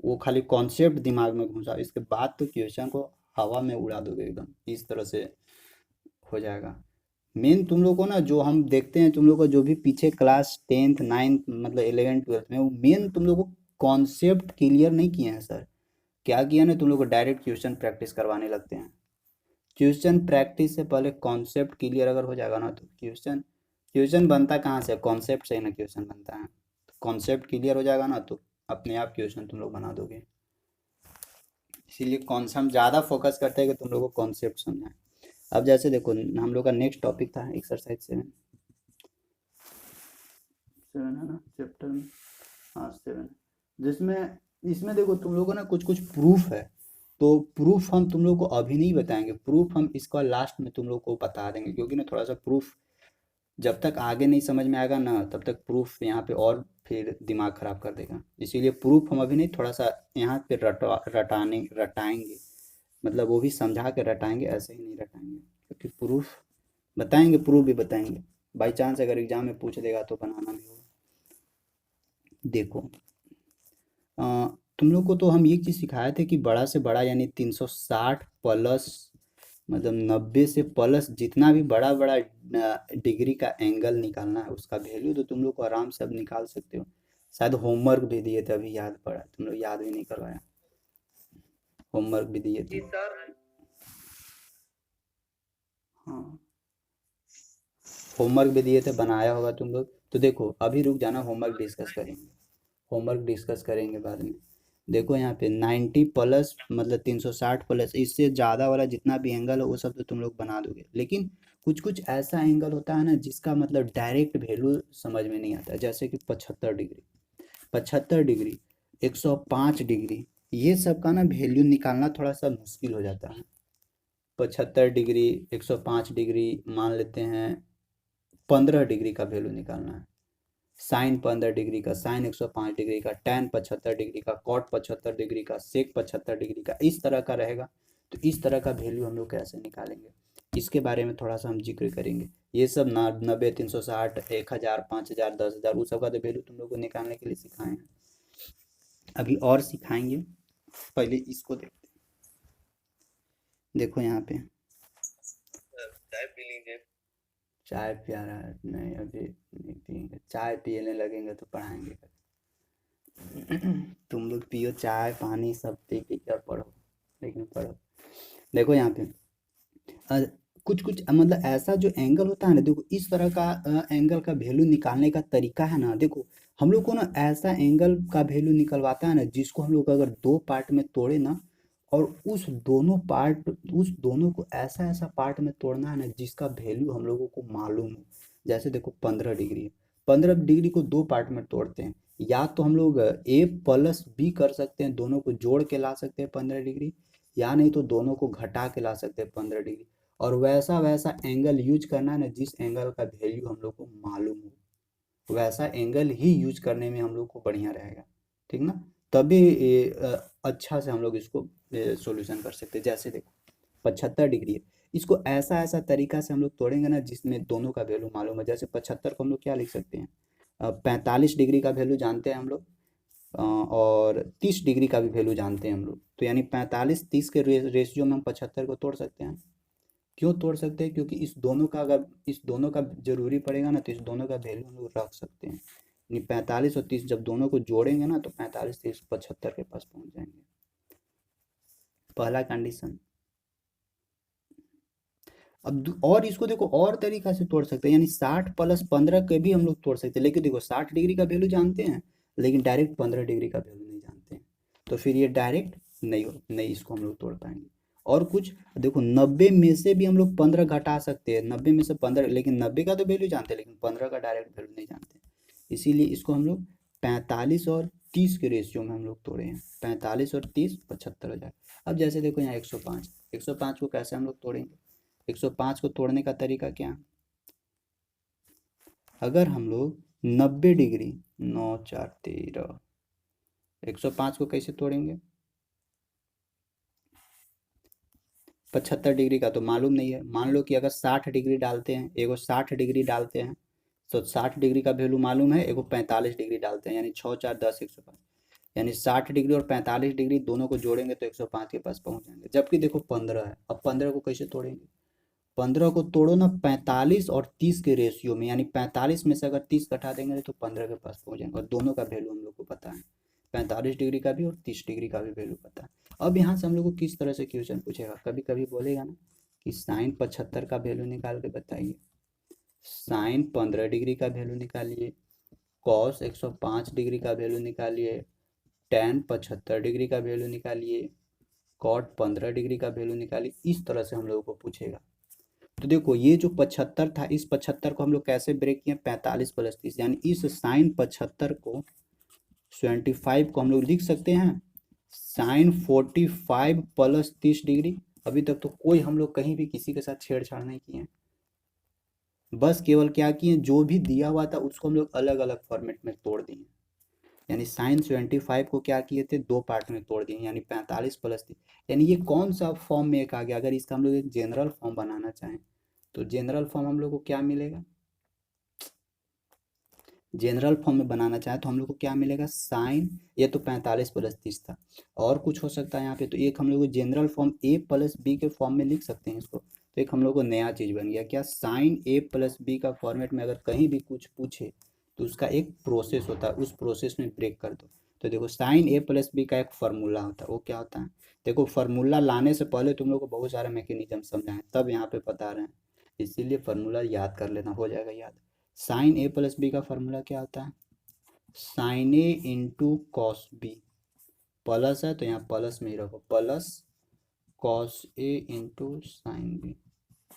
वो खाली कॉन्सेप्ट दिमाग में घुसा, इसके बाद तो क्वेश्चन को हवा में उड़ा दोगे एकदम, इस तरह से हो जाएगा। मेन तुम लोग को ना, जो हम देखते हैं तुम लोग को जो भी पीछे क्लास 10th 9th मतलब 11th 12th में, वो मेन तुम लोग को कॉन्सेप्ट क्लियर नहीं किए हैं सर। क्या किया ना, तुम लोग को डायरेक्ट क्वेश्चन प्रैक्टिस करवाने लगते हैं। क्वेश्चन प्रैक्टिस से पहले कॉन्सेप्ट क्लियर अगर हो जाएगा ना, तो क्वेश्चन क्वेश्चन बनता कहाँ से, कॉन्सेप्ट से ही ना क्वेश्चन बनता है। कॉन्सेप्ट क्लियर हो जाएगा ना तो अपने आप क्वेश्चन तुम लोग बना दोगे। इसीलिए कौन सा हम ज़्यादा फोकस करते हैं कि तुम लोग को कॉन्सेप्ट समझना है। अब जैसे देखो हम लोग का नेक्स्ट टॉपिक था एक्सरसाइज 7 है ना चैप्टर में, हाँ 7, जिसमें इसमें देखो तुम लोगों को ना कुछ कुछ प्रूफ है, तो प्रूफ हम तुम लोग को अभी नहीं बताएंगे, प्रूफ हम इसका लास्ट में तुम लोग को बता देंगे, क्योंकि ना थोड़ा सा प्रूफ जब तक आगे नहीं समझ में आएगा ना तब तक प्रूफ यहाँ पे और फिर दिमाग खराब कर देगा। इसीलिए प्रूफ हम अभी नहीं, थोड़ा सा यहाँ पे रटाएंगे, मतलब वो भी समझा के रटाएंगे, ऐसे ही नहीं रटाएंगे, क्योंकि प्रूफ बताएंगे, प्रूफ भी बताएंगे, बाई चांस अगर एग्जाम में पूछ देगा तो बनाना भी होगा। देखो तुम लोग को तो हम ये चीज़ सिखाए थे कि बड़ा से बड़ा यानी 360 प्लस मतलब 90 से प्लस जितना भी बड़ा बड़ा डिग्री का एंगल निकालना है उसका वैल्यू तो तुम लोग को आराम से अब निकाल सकते हो। शायद होमवर्क भी दिए थे, अभी याद पड़ा, तुम लोग याद भी नहीं करवाया, होमवर्क भी दिए थे। हाँ होमवर्क भी दिए थे, बनाया होगा तुम लोग। तो देखो अभी रुक जाना, होमवर्क डिस्कस करेंगे, होमवर्क डिस्कस करेंगे बाद में। देखो यहाँ पे 90 प्लस मतलब 360 प्लस, इससे ज़्यादा वाला जितना भी एंगल हो वो सब तो तुम लोग बना दोगे, लेकिन कुछ कुछ ऐसा एंगल होता है ना जिसका मतलब डायरेक्ट वैल्यू समझ में नहीं आता, जैसे कि 75 डिग्री, 75 डिग्री, 105 डिग्री, ये सब का ना वैल्यू निकालना थोड़ा सा मुश्किल हो जाता है। 75 डिग्री 105 डिग्री, मान लेते हैं 15 डिग्री का वैल्यू निकालना है, साइन 15 डिग्री का, साइन 105 डिग्री का, टैन 75 डिग्री का, कॉट 75 डिग्री का, सेक 75 डिग्री का, इस तरह का रहेगा। तो इस तरह का वैल्यू हम लोग कैसे निकालेंगे, इसके बारे में थोड़ा सा हम जिक्र करेंगे। ये सब ना 90 360 1000 5000 10000 उस सब का तो वैल्यू तुम लोग को निकालने के लिए सिखाए हैं, अभी और सिखाएंगे, पहले इसको देखते हैं। देखो यहाँ पे
चाय पी लीजिए।
चाय पिया रहा है, नहीं अभी नहीं पियेंगे, चाय पीने लगेंगे तो पढ़ाएंगे। तुम लोग पियो चाय पानी सब पी पी कर पढ़ो, लेकिन पढ़ो। देखो यहाँ पे कुछ कुछ मतलब ऐसा जो एंगल होता है ना, देखो इस तरह का एंगल का वैल्यू निकालने का तरीका है ना, देखो हम लोग को ना ऐसा एंगल का वैल्यू निकलवाता है ना जिसको हम लोग अगर दो पार्ट में तोड़े ना, और उस दोनों को ऐसा ऐसा पार्ट में तोड़ना है ना जिसका वैल्यू हम लोगों को मालूम हो। जैसे देखो 15 डिग्री, 15 डिग्री को दो पार्ट में तोड़ते हैं, या तो हम लोग ए प्लस बी कर सकते हैं, दोनों को जोड़ के ला सकते हैं 15 डिग्री, या नहीं तो दोनों को घटा के ला सकते हैं 15 डिग्री। और वैसा वैसा एंगल यूज करना है ना जिस एंगल का वैल्यू हम लोग को मालूम हो, वैसा एंगल ही यूज करने में हम लोग को बढ़िया रहेगा, ठीक ना, तभी अच्छा से हम लोग इसको सॉल्यूशन कर सकते हैं। जैसे देखो 75 डिग्री है, इसको ऐसा ऐसा तरीका से हम लोग तोड़ेंगे ना जिसमें दोनों का वैल्यू मालूम है। जैसे 75 को हम लोग क्या लिख सकते हैं, 45 डिग्री का वैल्यू जानते हैं हम लोग, और 30 डिग्री का भी वैल्यू जानते हैं हम लोग, तो यानी 45 30 के रेशियो में हम 75 को तोड़ सकते हैं। क्यों तोड़ सकते हैं, क्योंकि इस दोनों का अगर इस दोनों का जरूरी पड़ेगा ना तो इस दोनों का वैल्यू हम लोग रख सकते हैं। यानी 45 और 30 जब दोनों को जोड़ेंगे ना तो 45 30 75 के पास पहुंच जाएंगे, पहला कंडीशन। अब और इसको देखो और तरीका से तोड़ सकते हैं, यानी 60 प्लस 15 के भी हम लोग तोड़ सकते हैं, लेकिन देखो 60 डिग्री का वैल्यू जानते हैं लेकिन डायरेक्ट 15 डिग्री का वैल्यू नहीं जानते हैं, तो फिर ये डायरेक्ट नहीं इसको हम लोग तोड़ पाएंगे। और कुछ देखो 90 में से भी हम लोग 15 घटा सकते हैं, 90 में से 15, लेकिन 90 का तो वैल्यू जानते हैं लेकिन 15 का डायरेक्ट वैल्यू नहीं जानते, इसीलिए इसको हम लोग 45 और 30 के रेशियो में हम लोग तोड़े हैं। 45 और 30 75 हो जाए। अब जैसे देखो यहाँ 105 को कैसे हम लोग तोड़ेंगे? 105 को तोड़ने का तरीका क्या है? अगर हम लोग 90 डिग्री 9 4 13 105 को कैसे तोड़ेंगे? 75 डिग्री का तो मालूम नहीं है। मान लो कि अगर 60 डिग्री डालते हैं, एगो 60 डिग्री डालते हैं तो 60 डिग्री का वैल्यू मालूम है, एगो 45 डिग्री डालते हैं, यानी 6 4 10 105, यानी 60 डिग्री और 45 डिग्री दोनों को जोड़ेंगे तो 105 के पास पहुंच जाएंगे। जबकि देखो 15 है, अब 15 को कैसे तोड़ेंगे? 15 को तोड़ो ना 45 और 30 के रेशियो में, यानी 45 में से अगर 30 घटा देंगे तो 15 के पास पहुंच जाएंगे। और दोनों का वैल्यू हम लोग को पता है, 45 डिग्री का भी और 30 डिग्री का भी वैल्यू पता है। अब यहाँ से हम लोग को किस तरह से क्वेश्चन पूछेगा? कभी कभी बोलेगा ना कि साइन 75 का वैल्यू निकाल के बताइए, साइन 15 डिग्री का वैल्यू निकालिए, कॉस 105 डिग्री का वैल्यू निकालिए, टैन 75 डिग्री का वैल्यू निकालिए, कॉट 15 डिग्री का वैल्यू निकालिए। इस तरह से हम लोगों को पूछेगा। तो देखो ये जो 75 था, इस 75 को हम लोग कैसे ब्रेक किए? 45 प्लस 30, यानी इस साइन 75 को 25 को हम लोग लिख सकते हैं साइन 45 प्लस 30 डिग्री। अभी तक तो कोई हम लोग कहीं भी किसी के साथ छेड़छाड़ नहीं किए, बस केवल क्या किए, जो भी दिया हुआ था उसको हम लोग अलग अलग फॉर्मेट में तोड़ दिए। यानी साइन 75 को क्या किए थे? दो पार्ट में तोड़ दिए, यानी 45 प्लस 30। यानी ये कौन सा फॉर्म में एक आ गया? अगर इसका हम लोग एक जनरल फॉर्म बनाना चाहें तो जनरल फॉर्म हम लोग को क्या मिलेगा? जनरल फॉर्म में बनाना चाहे तो हम लोग को क्या मिलेगा? साइन, ये तो 45 प्लस 30 था, और कुछ हो सकता है यहाँ पे, तो एक हम लोग general form a plus b के फॉर्म में लिख सकते हैं इसको। तो एक हम लोग को नया चीज़ बन गया क्या? साइन a प्लस बी का फॉर्मेट में अगर कहीं भी कुछ पूछे तो उसका एक प्रोसेस होता है, उस प्रोसेस में ब्रेक कर दो। तो देखो साइन a प्लस बी का एक फार्मूला होता है, वो क्या होता है? देखो फार्मूला लाने से पहले तुम लोग को बहुत सारे मैकेनिज्म समझाएं, तब यहाँ पे बता रहे हैं, इसीलिए फार्मूला याद कर लेना, हो जाएगा याद। साइन a प्लस बी का फार्मूला क्या होता है? साइन ए इंटू कॉस बी, प्लस है तो यहाँ प्लस में ही रखो, plus cos A into sine B,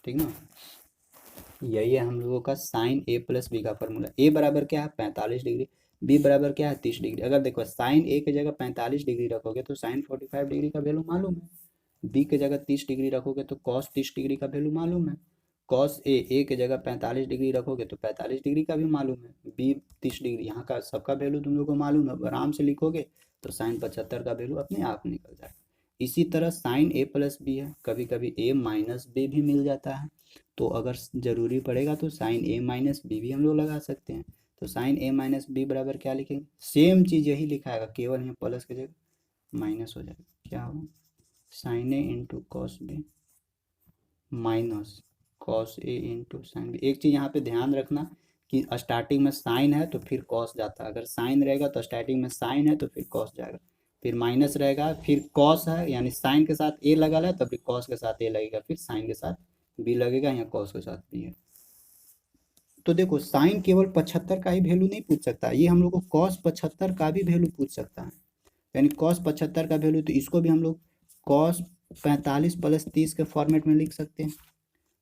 ठीक ना? यही है हम लोगों का साइन ए प्लस बी का फार्मूला। ए बराबर क्या है? 45 डिग्री, बी बराबर क्या है? 30 डिग्री। अगर देखो साइन ए की जगह 45 डिग्री रखोगे तो साइन 45 डिग्री का वैल्यू मालूम है, बी की जगह 30 डिग्री रखोगे तो कॉस 30 डिग्री का वैल्यू मालूम है, कॉस ए की जगह 45 डिग्री रखोगे तो 45 डिग्री का भी मालूम है, बी 30 डिग्री, यहाँ का सबका वैल्यू तुम लोग को मालूम है। आराम से लिखोगे तो साइन 75 का वैल्यू अपने आप निकल जाएगा। इसी तरह साइन ए प्लस बी है, कभी कभी ए माइनस बी भी मिल जाता है, तो अगर ज़रूरी पड़ेगा तो साइन ए माइनस बी भी हम लोग लगा सकते हैं। तो साइन ए माइनस बी बराबर क्या लिखेंगे? सेम चीज़ यही लिखा है, केवल यहाँ प्लस की जगह माइनस हो जाएगा। क्या होगा? Sine A into cos B minus cos A into sine B. एक चीज़ यहाँ पे ध्यान रखना कि स्टार्टिंग में साइन है तो फिर कॉस जाता है, अगर साइन रहेगा तो स्टार्टिंग में साइन है तो फिर कॉस जाएगा, फिर माइनस रहेगा, फिर कॉस है, यानी साइन के साथ ए लगा है तो फिर कॉस के साथ ए लगेगा, फिर साइन के साथ बी लगेगा, यहाँ कॉस के साथ बी है। तो देखो साइन केवल 75 का ही वैल्यू नहीं पूछ सकता, ये हम लोग को कॉस 75 का भी वैल्यू पूछ सकता है, यानी कॉस 75 का वैल्यू, तो इसको भी हम लोग कॉस 45 प्लस 30 के फॉर्मेट में लिख सकते हैं।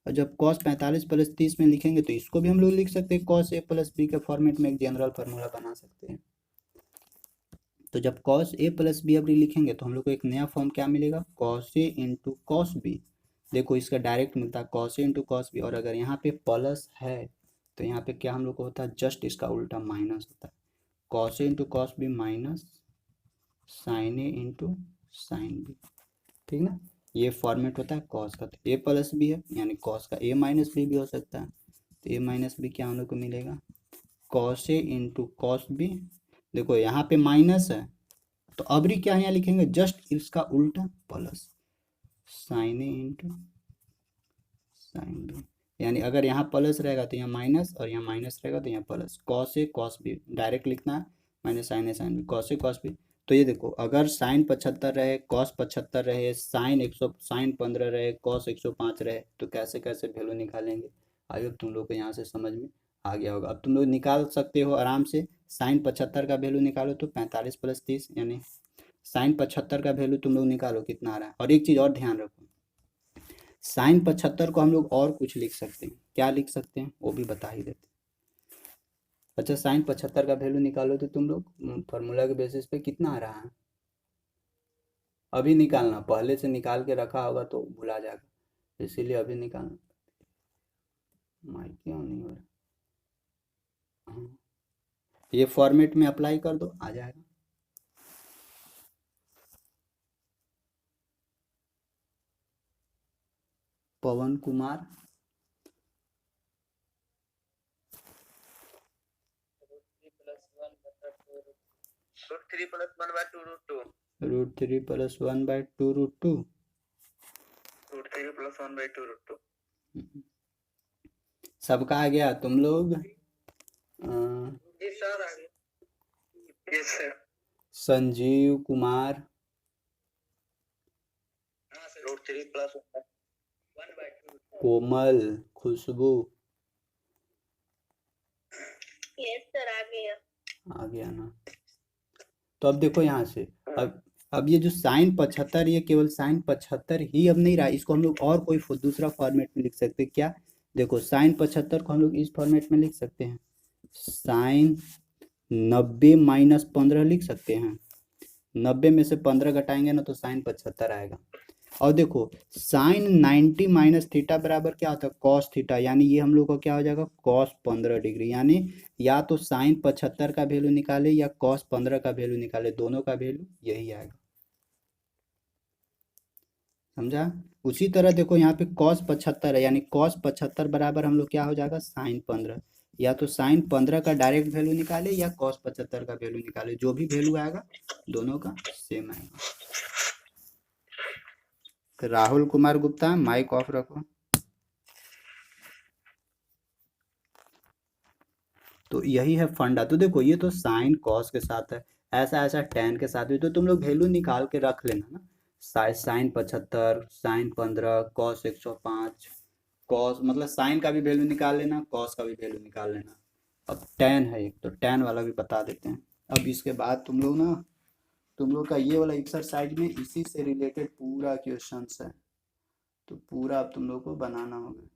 और जब कॉस 45 प्लस 30 में लिखेंगे तो इसको भी हम लोग लिख सकते हैं कॉस ए प्लस बी के फॉर्मेट में, एक जनरल फार्मूला बना सकते हैं। तो जब कॉस ए प्लस बी अभी लिखेंगे तो हम लोग को एक नया फॉर्म क्या मिलेगा? Cos A into cos B. देखो इसका डायरेक्ट मिलता है cos A into cos B, और अगर यहाँ पे प्लस है तो यहाँ पे क्या हम लोग को होता है? जस्ट इसका उल्टा माइनस होता है, cos A into cos B minus sine A into sine B, ठीक ना? ये फॉर्मेट होता है कॉस का। तो ए प्लस बी है, यानी कॉस का ए माइनस बी भी हो सकता है, तो ए माइनस बी क्या हम लोग को मिलेगा? Cos A into cos B. देखो यहाँ पे माइनस है तो अबरी क्या यहाँ लिखेंगे? जस्ट इसका उल्टा प्लस साइन ए इंटू साइन बी, यानी अगर यहाँ प्लस रहेगा तो यहाँ माइनस, और यहाँ माइनस रहेगा तो यहाँ प्लस, कॉस ए कॉस बी डायरेक्ट लिखना है, minus sine A sine B, cos A cos B. तो ये देखो अगर साइन 75 रहे, कॉस 75 रहे, साइन 15 रहे, कॉस 105 रहे, तो कैसे कैसे वैल्यू निकालेंगे? आई होप तुम लोग को यहाँ से समझ में आ गया होगा। अब तुम लोग निकाल सकते हो आराम से, साइन 75 का वैल्यू निकालो तो 45 प्लस 30, यानी साइन 75 का वैल्यू तुम लोग निकालो कितना आ रहा है। और एक चीज़ और ध्यान रखो, साइन 75 को हम लोग और कुछ लिख सकते हैं, क्या लिख सकते हैं वो भी बता ही देते हैं। अच्छा, साइन 75 का वैल्यू निकालो तो तुम लोग फॉर्मूला के बेसिस पे कितना आ रहा है अभी निकालना, पहले से निकाल के रखा होगा तो भुला जाएगा, इसीलिए अभी निकालना। माइक क्यों नहीं हो रहा? हाँ, ये फॉर्मेट में अप्लाई कर दो, आ जाएगा। पवन कुमार, √3 + 1/2 √2 सबका आ गया तुम लोग?
जी सर, आ गया। Yes sir.
संजीव कुमार,
हाँ सर, √3 + 1/2
कोमल, खुशबू,
यस सर, आ गया।
आ गया ना? तो अब देखो यहाँ से, अब ये जो साइन 75, ये केवल साइन 75 ही अब नहीं रहा, इसको हम लोग और कोई दूसरा फॉर्मेट में लिख सकते हैं क्या? देखो साइन 75 को हम लोग इस फॉर्मेट में लिख सकते हैं, साइन 90 - 15 लिख सकते हैं। 90 में से 15 घटाएंगे ना तो साइन 75 आएगा। और देखो साइन 90 - थीटा बराबर क्या होता है? कॉस थीटा, यानी ये हम लोग का क्या हो जाएगा? Cos 15 degree. यानी या तो साइन 75 का वैल्यू निकाले या कॉस 15 का वैल्यू निकाले, दोनों का वैल्यू यही आएगा। समझा? उसी तरह देखो यहाँ पे कॉस 75 है, यानी कॉस 75 बराबर हम लोग क्या हो जाएगा? साइन 15। या तो साइन 15 का डायरेक्ट वैल्यू निकाले या कॉस 75 का वैल्यू निकाले, जो भी वैल्यू आएगा दोनों का सेम आएगा। राहुल कुमार गुप्ता, माइक ऑफ रखो। तो यही है फंडा। तो देखो ये तो साइन कॉस के साथ है, ऐसा ऐसा टेन के साथ भी, तो तुम लोग वैल्यू निकाल के रख लेना ना। साइन 75, साइन 15, कॉस 105, कॉस मतलब साइन का भी वैल्यू निकाल लेना, कॉस का भी वैल्यू निकाल लेना। अब टेन है एक, तो टेन वाला भी बता देते हैं। अब इसके बाद तुम लोग ना, तुम लोग का ये वाला एक्सरसाइज में इसी से रिलेटेड पूरा क्वेश्चन है, तो पूरा अब तुम लोग को बनाना होगा।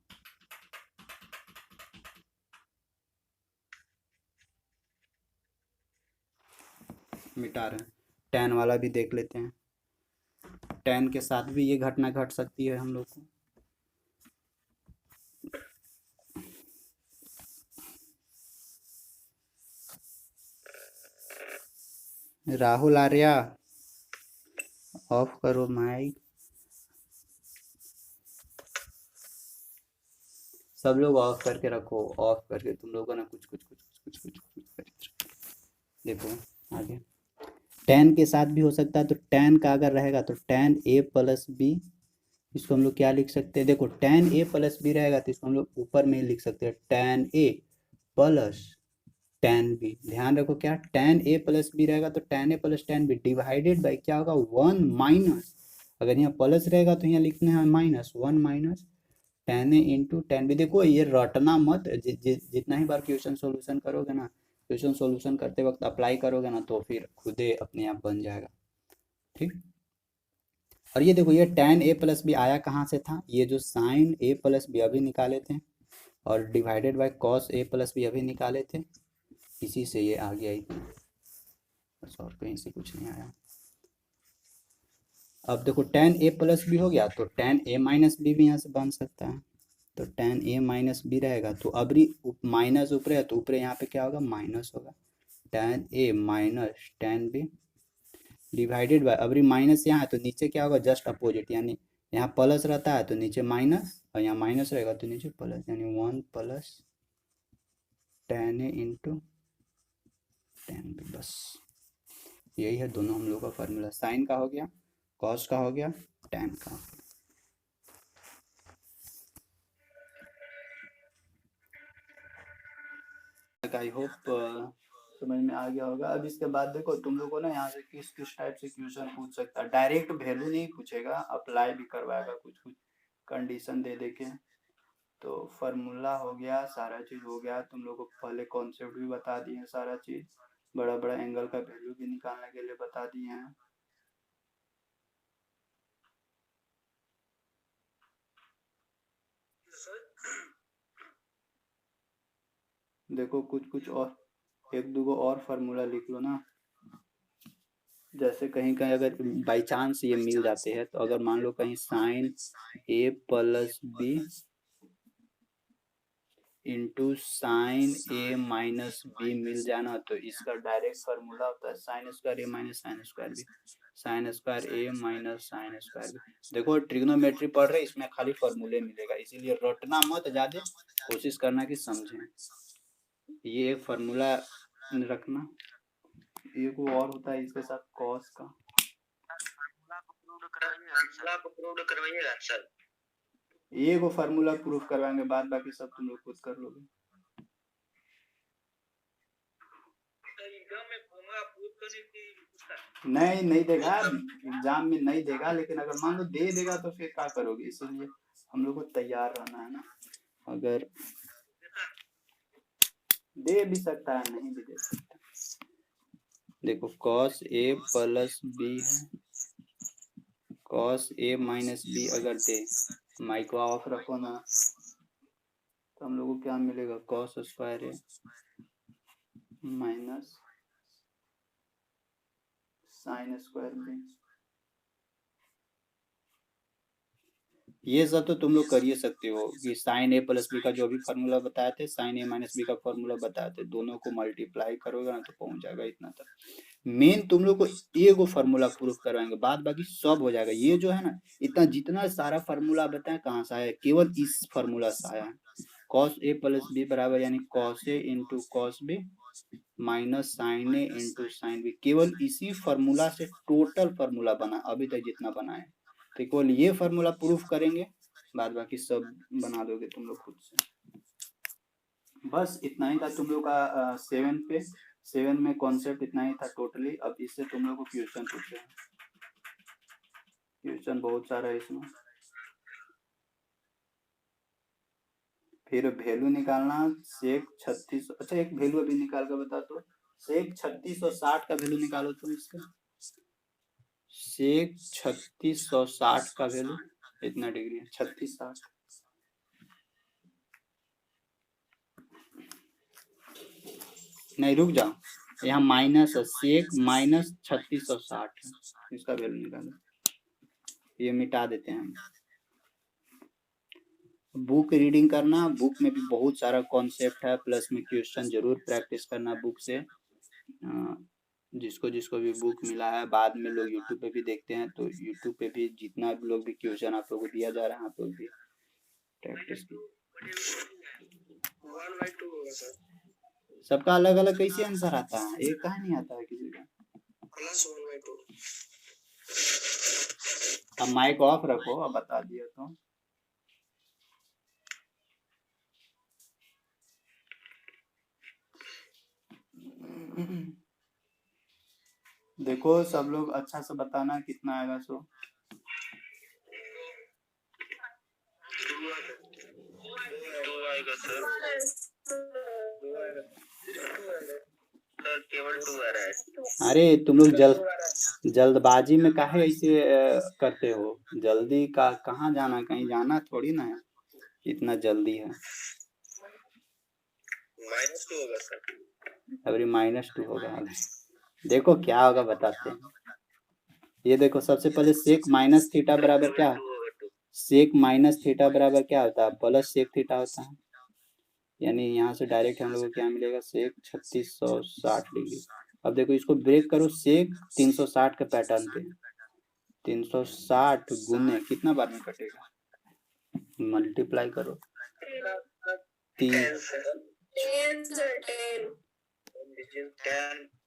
मिटा रहे हैं, टेन वाला भी देख लेते हैं। टेन के साथ भी ये घटना घट सकती है हम लोग को। राहुल आर्या, ऑफ करो माइक। सब लोग ऑफ करके रखो, ऑफ करके तुम लोगों ने कुछ कुछ कुछ कुछ कुछ कुछ कुछ देखो आगे। टेन के साथ भी हो सकता है, तो टेन का अगर रहेगा तो टेन ए प्लस बी, इसको हम लोग क्या लिख सकते हैं? देखो टेन ए प्लस बी रहेगा तो इसको हम लोग ऊपर में ही लिख सकते हैं, tan a plus tan b. ध्यान रखो क्या, टेन ए प्लस बी रहेगा तो tan a plus tan b divided by क्या होगा? 1 माइनस, अगर यहाँ प्लस रहेगा तो यहाँ लिखना है माइनस, 1 माइनस टेन ए इंटू टेन बी। देखो ये रटना मत, जितना ही बार क्वेश्चन सोल्यूशन करोगे ना, क्वेश्चन सोल्यूशन करते वक्त अप्लाई करोगे ना, तो फिर खुदे अपने आप बन जाएगा। ठीक। और ये देखो, ये टेन ए प्लस बी आया कहाँ से था? ये जो साइन ए प्लस बी अभी निकाले थे और divided by cos A plus b अभी निकाले थे, इसी से ये आ गया इतना, बस और कहीं से कुछ नहीं आया। अब देखो टेन ए प्लस बी हो गया, तो टेन ए माइनस बी भी यहाँ से बन सकता है, तो टेन ए माइनस बी रहेगा, तो अभी माइनस ऊपर है तो ऊपर यहाँ पे क्या होगा? माइनस होगा, tan a minus tan b divided by, अभी माइनस यहाँ है तो नीचे क्या होगा? जस्ट अपोजिट, यानी यहाँ प्लस रहता है तो नीचे माइनस, और यहाँ माइनस रहेगा तो नीचे प्लस, यानी 1 प्लस टेन ए इंटू टेन बी। बस यही है दोनों हम लोग का फॉर्मूला, साइन का हो गया, कॉस का हो गया, टेन का हो गया। आई होप समझ में आ गया होगा। अब इसके बाद देखो तुम लोगों को ना यहाँ से किस किस टाइप से क्वेश्चन पूछ सकता है। डायरेक्ट वैल्यू नहीं पूछेगा, अप्लाई भी करवाएगा कुछ कुछ कंडीशन दे दे के। तो फार्मूला हो गया, सारा चीज़ हो गया, तुम लोग को पहले कॉन्सेप्ट भी बता दिए हैं, सारा चीज़, बड़ा बड़ा एंगल का वैल्यू भी निकालने के लिए बता दिए हैं। देखो कुछ कुछ और एक दो और फार्मूला लिख लो ना, जैसे कहीं कहीं अगर बाई चांस ये मिल जाते हैं तो अगर मान लो कहीं sine A plus B into sine A minus B मिल जाना, तो इसका डायरेक्ट फार्मूला होता है sine square A minus sine square B, sine square A minus sine square B. देखो ट्रिग्नोमेट्री पढ़ रहे, इसमें खाली फार्मूले मिलेगा, इसीलिए रटना मत, ज्यादा कोशिश करना कि समझें। ये एक फार्मूला रखना, एक और होता है इसके साथ कॉस का,
करवाइएगा सर।
ये को फार्मूला प्रूफ करवाएंगे, बाद बाकी सब तुम लोग खुद कर लोगे। नहीं देगा एग्जाम में, नहीं देगा, लेकिन अगर मान लो दे देगा तो फिर क्या करोगे, इसलिए हम लोग को तैयार रहना है ना। अगर दे भी सकता है, नहीं भी दे सकता। देखो cos a प्लस बी है, cos a माइनस बी अगर दे, माइक को ऑफ रखो ना, तो हम लोग को क्या मिलेगा, cos square A minus sine square B. ये सब तो तुम लोग कर ही सकते हो कि साइन ए प्लस बी का जो भी फार्मूला बताए थे, साइन ए माइनस बी का फार्मूला बताए थे, दोनों को मल्टीप्लाई करोगे ना तो पहुंच जाएगा इतना तक। मेन तुम लोग को ए को फार्मूला प्रूफ करवाएंगे, बाद बाकी सब हो जाएगा। ये जो है ना, इतना जितना सारा फार्मूला बताए कहाँ से आया, केवल इस फार्मूला से आया है। cos a प्लस बी बराबर यानी cos a into cos b minus sine A into sine b, केवल इसी फार्मूला से टोटल फार्मूला बना अभी तक जितना बना है। तो केवल ये फार्मूला प्रूफ करेंगे, बाद बाकी सब बना दोगे तुम लोग खुद से। बस इतना ही था तुम लोग का 7 में कॉन्सेप्ट इतना ही था टोटली। अब इससे तुम लोग को क्वेश्चन पूछ रहे हैं, क्वेश्चन बहुत सारा है इसमें। फिर वैल्यू निकालना सेक 36, अच्छा एक वैल्यू अभी निकाल कर बता दो, सेक 3660 का वैल्यू निकालो तुम इसका, सेक 3660 का वैल्यू इतना डिग्री है, 3660। नहीं रुक जाओ, यहाँ माइनस है, सेक माइनस 3660 है, इसका वैल्यू निकालो, ये मिटा देते हैं हम। बुक रीडिंग करना, बुक में भी बहुत सारा कॉन्सेप्ट है, प्लस में क्वेश्चन जरूर प्रैक्टिस करना बुक से। जिसको जिसको भी बुक मिला है, बाद में लोग यूट्यूब पे भी देखते हैं, तो यूट्यूब पे भी जितना भी लोग भी क्वेश्चन आप लोगों को दिया जा रहा है, आप लोग भी प्रैक्टिस सबका अलग अलग कैसे आंसर आता है, एक कहा नहीं आता है किसी का। अब माइक ऑफ रखो, अब बता दिया तो। देखो सब लोग अच्छा से बताना कितना आएगा। सो अरे तुम लोग जल्दबाजी में काहे ऐसे करते हो, जल्दी का कहाँ जाना, कहीं जाना थोड़ी ना है, इतना जल्दी है।
-2 होगा सर,
अभी -2 होगा। देखो क्या होगा बताते हैं। ये देखो सबसे पहले सेक माइनस थीटा बराबर क्या है, सेक माइनस थीटा बराबर क्या होता है, प्लस सेक थीटा होता है। यानी यहाँ से डायरेक्ट हम लोग को क्या मिलेगा, सेक 3660 डिग्री। अब देखो इसको ब्रेक करो, सेक 360 के पैटर्न पे, 360 गुने कितना बार में कटेगा, मल्टीप्लाई करो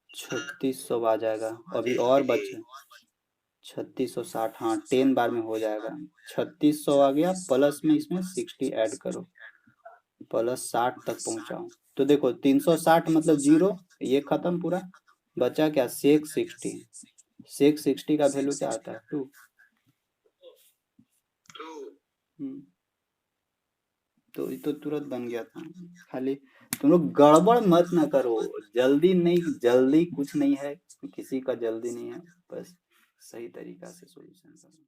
3600 आ जाएगा। अभी और बचे 3660, हाँ 10 बार में हो जाएगा। 3600 आ गया, प्लस में इसमें 60 ऐड करो, प्लस 60 तक पहुंचाओ। तो देखो 360 मतलब 0, ये खत्म पूरा, बचा क्या, सेक 60। सेक 60 का वैल्यू क्या आता है, 2। तो ये तो तुरंत बन गया था। खाली तुम लोग गड़बड़ मत ना करो, जल्दी नहीं, जल्दी कुछ नहीं है, किसी का जल्दी नहीं है, बस सही तरीका से सॉल्यूशन करो।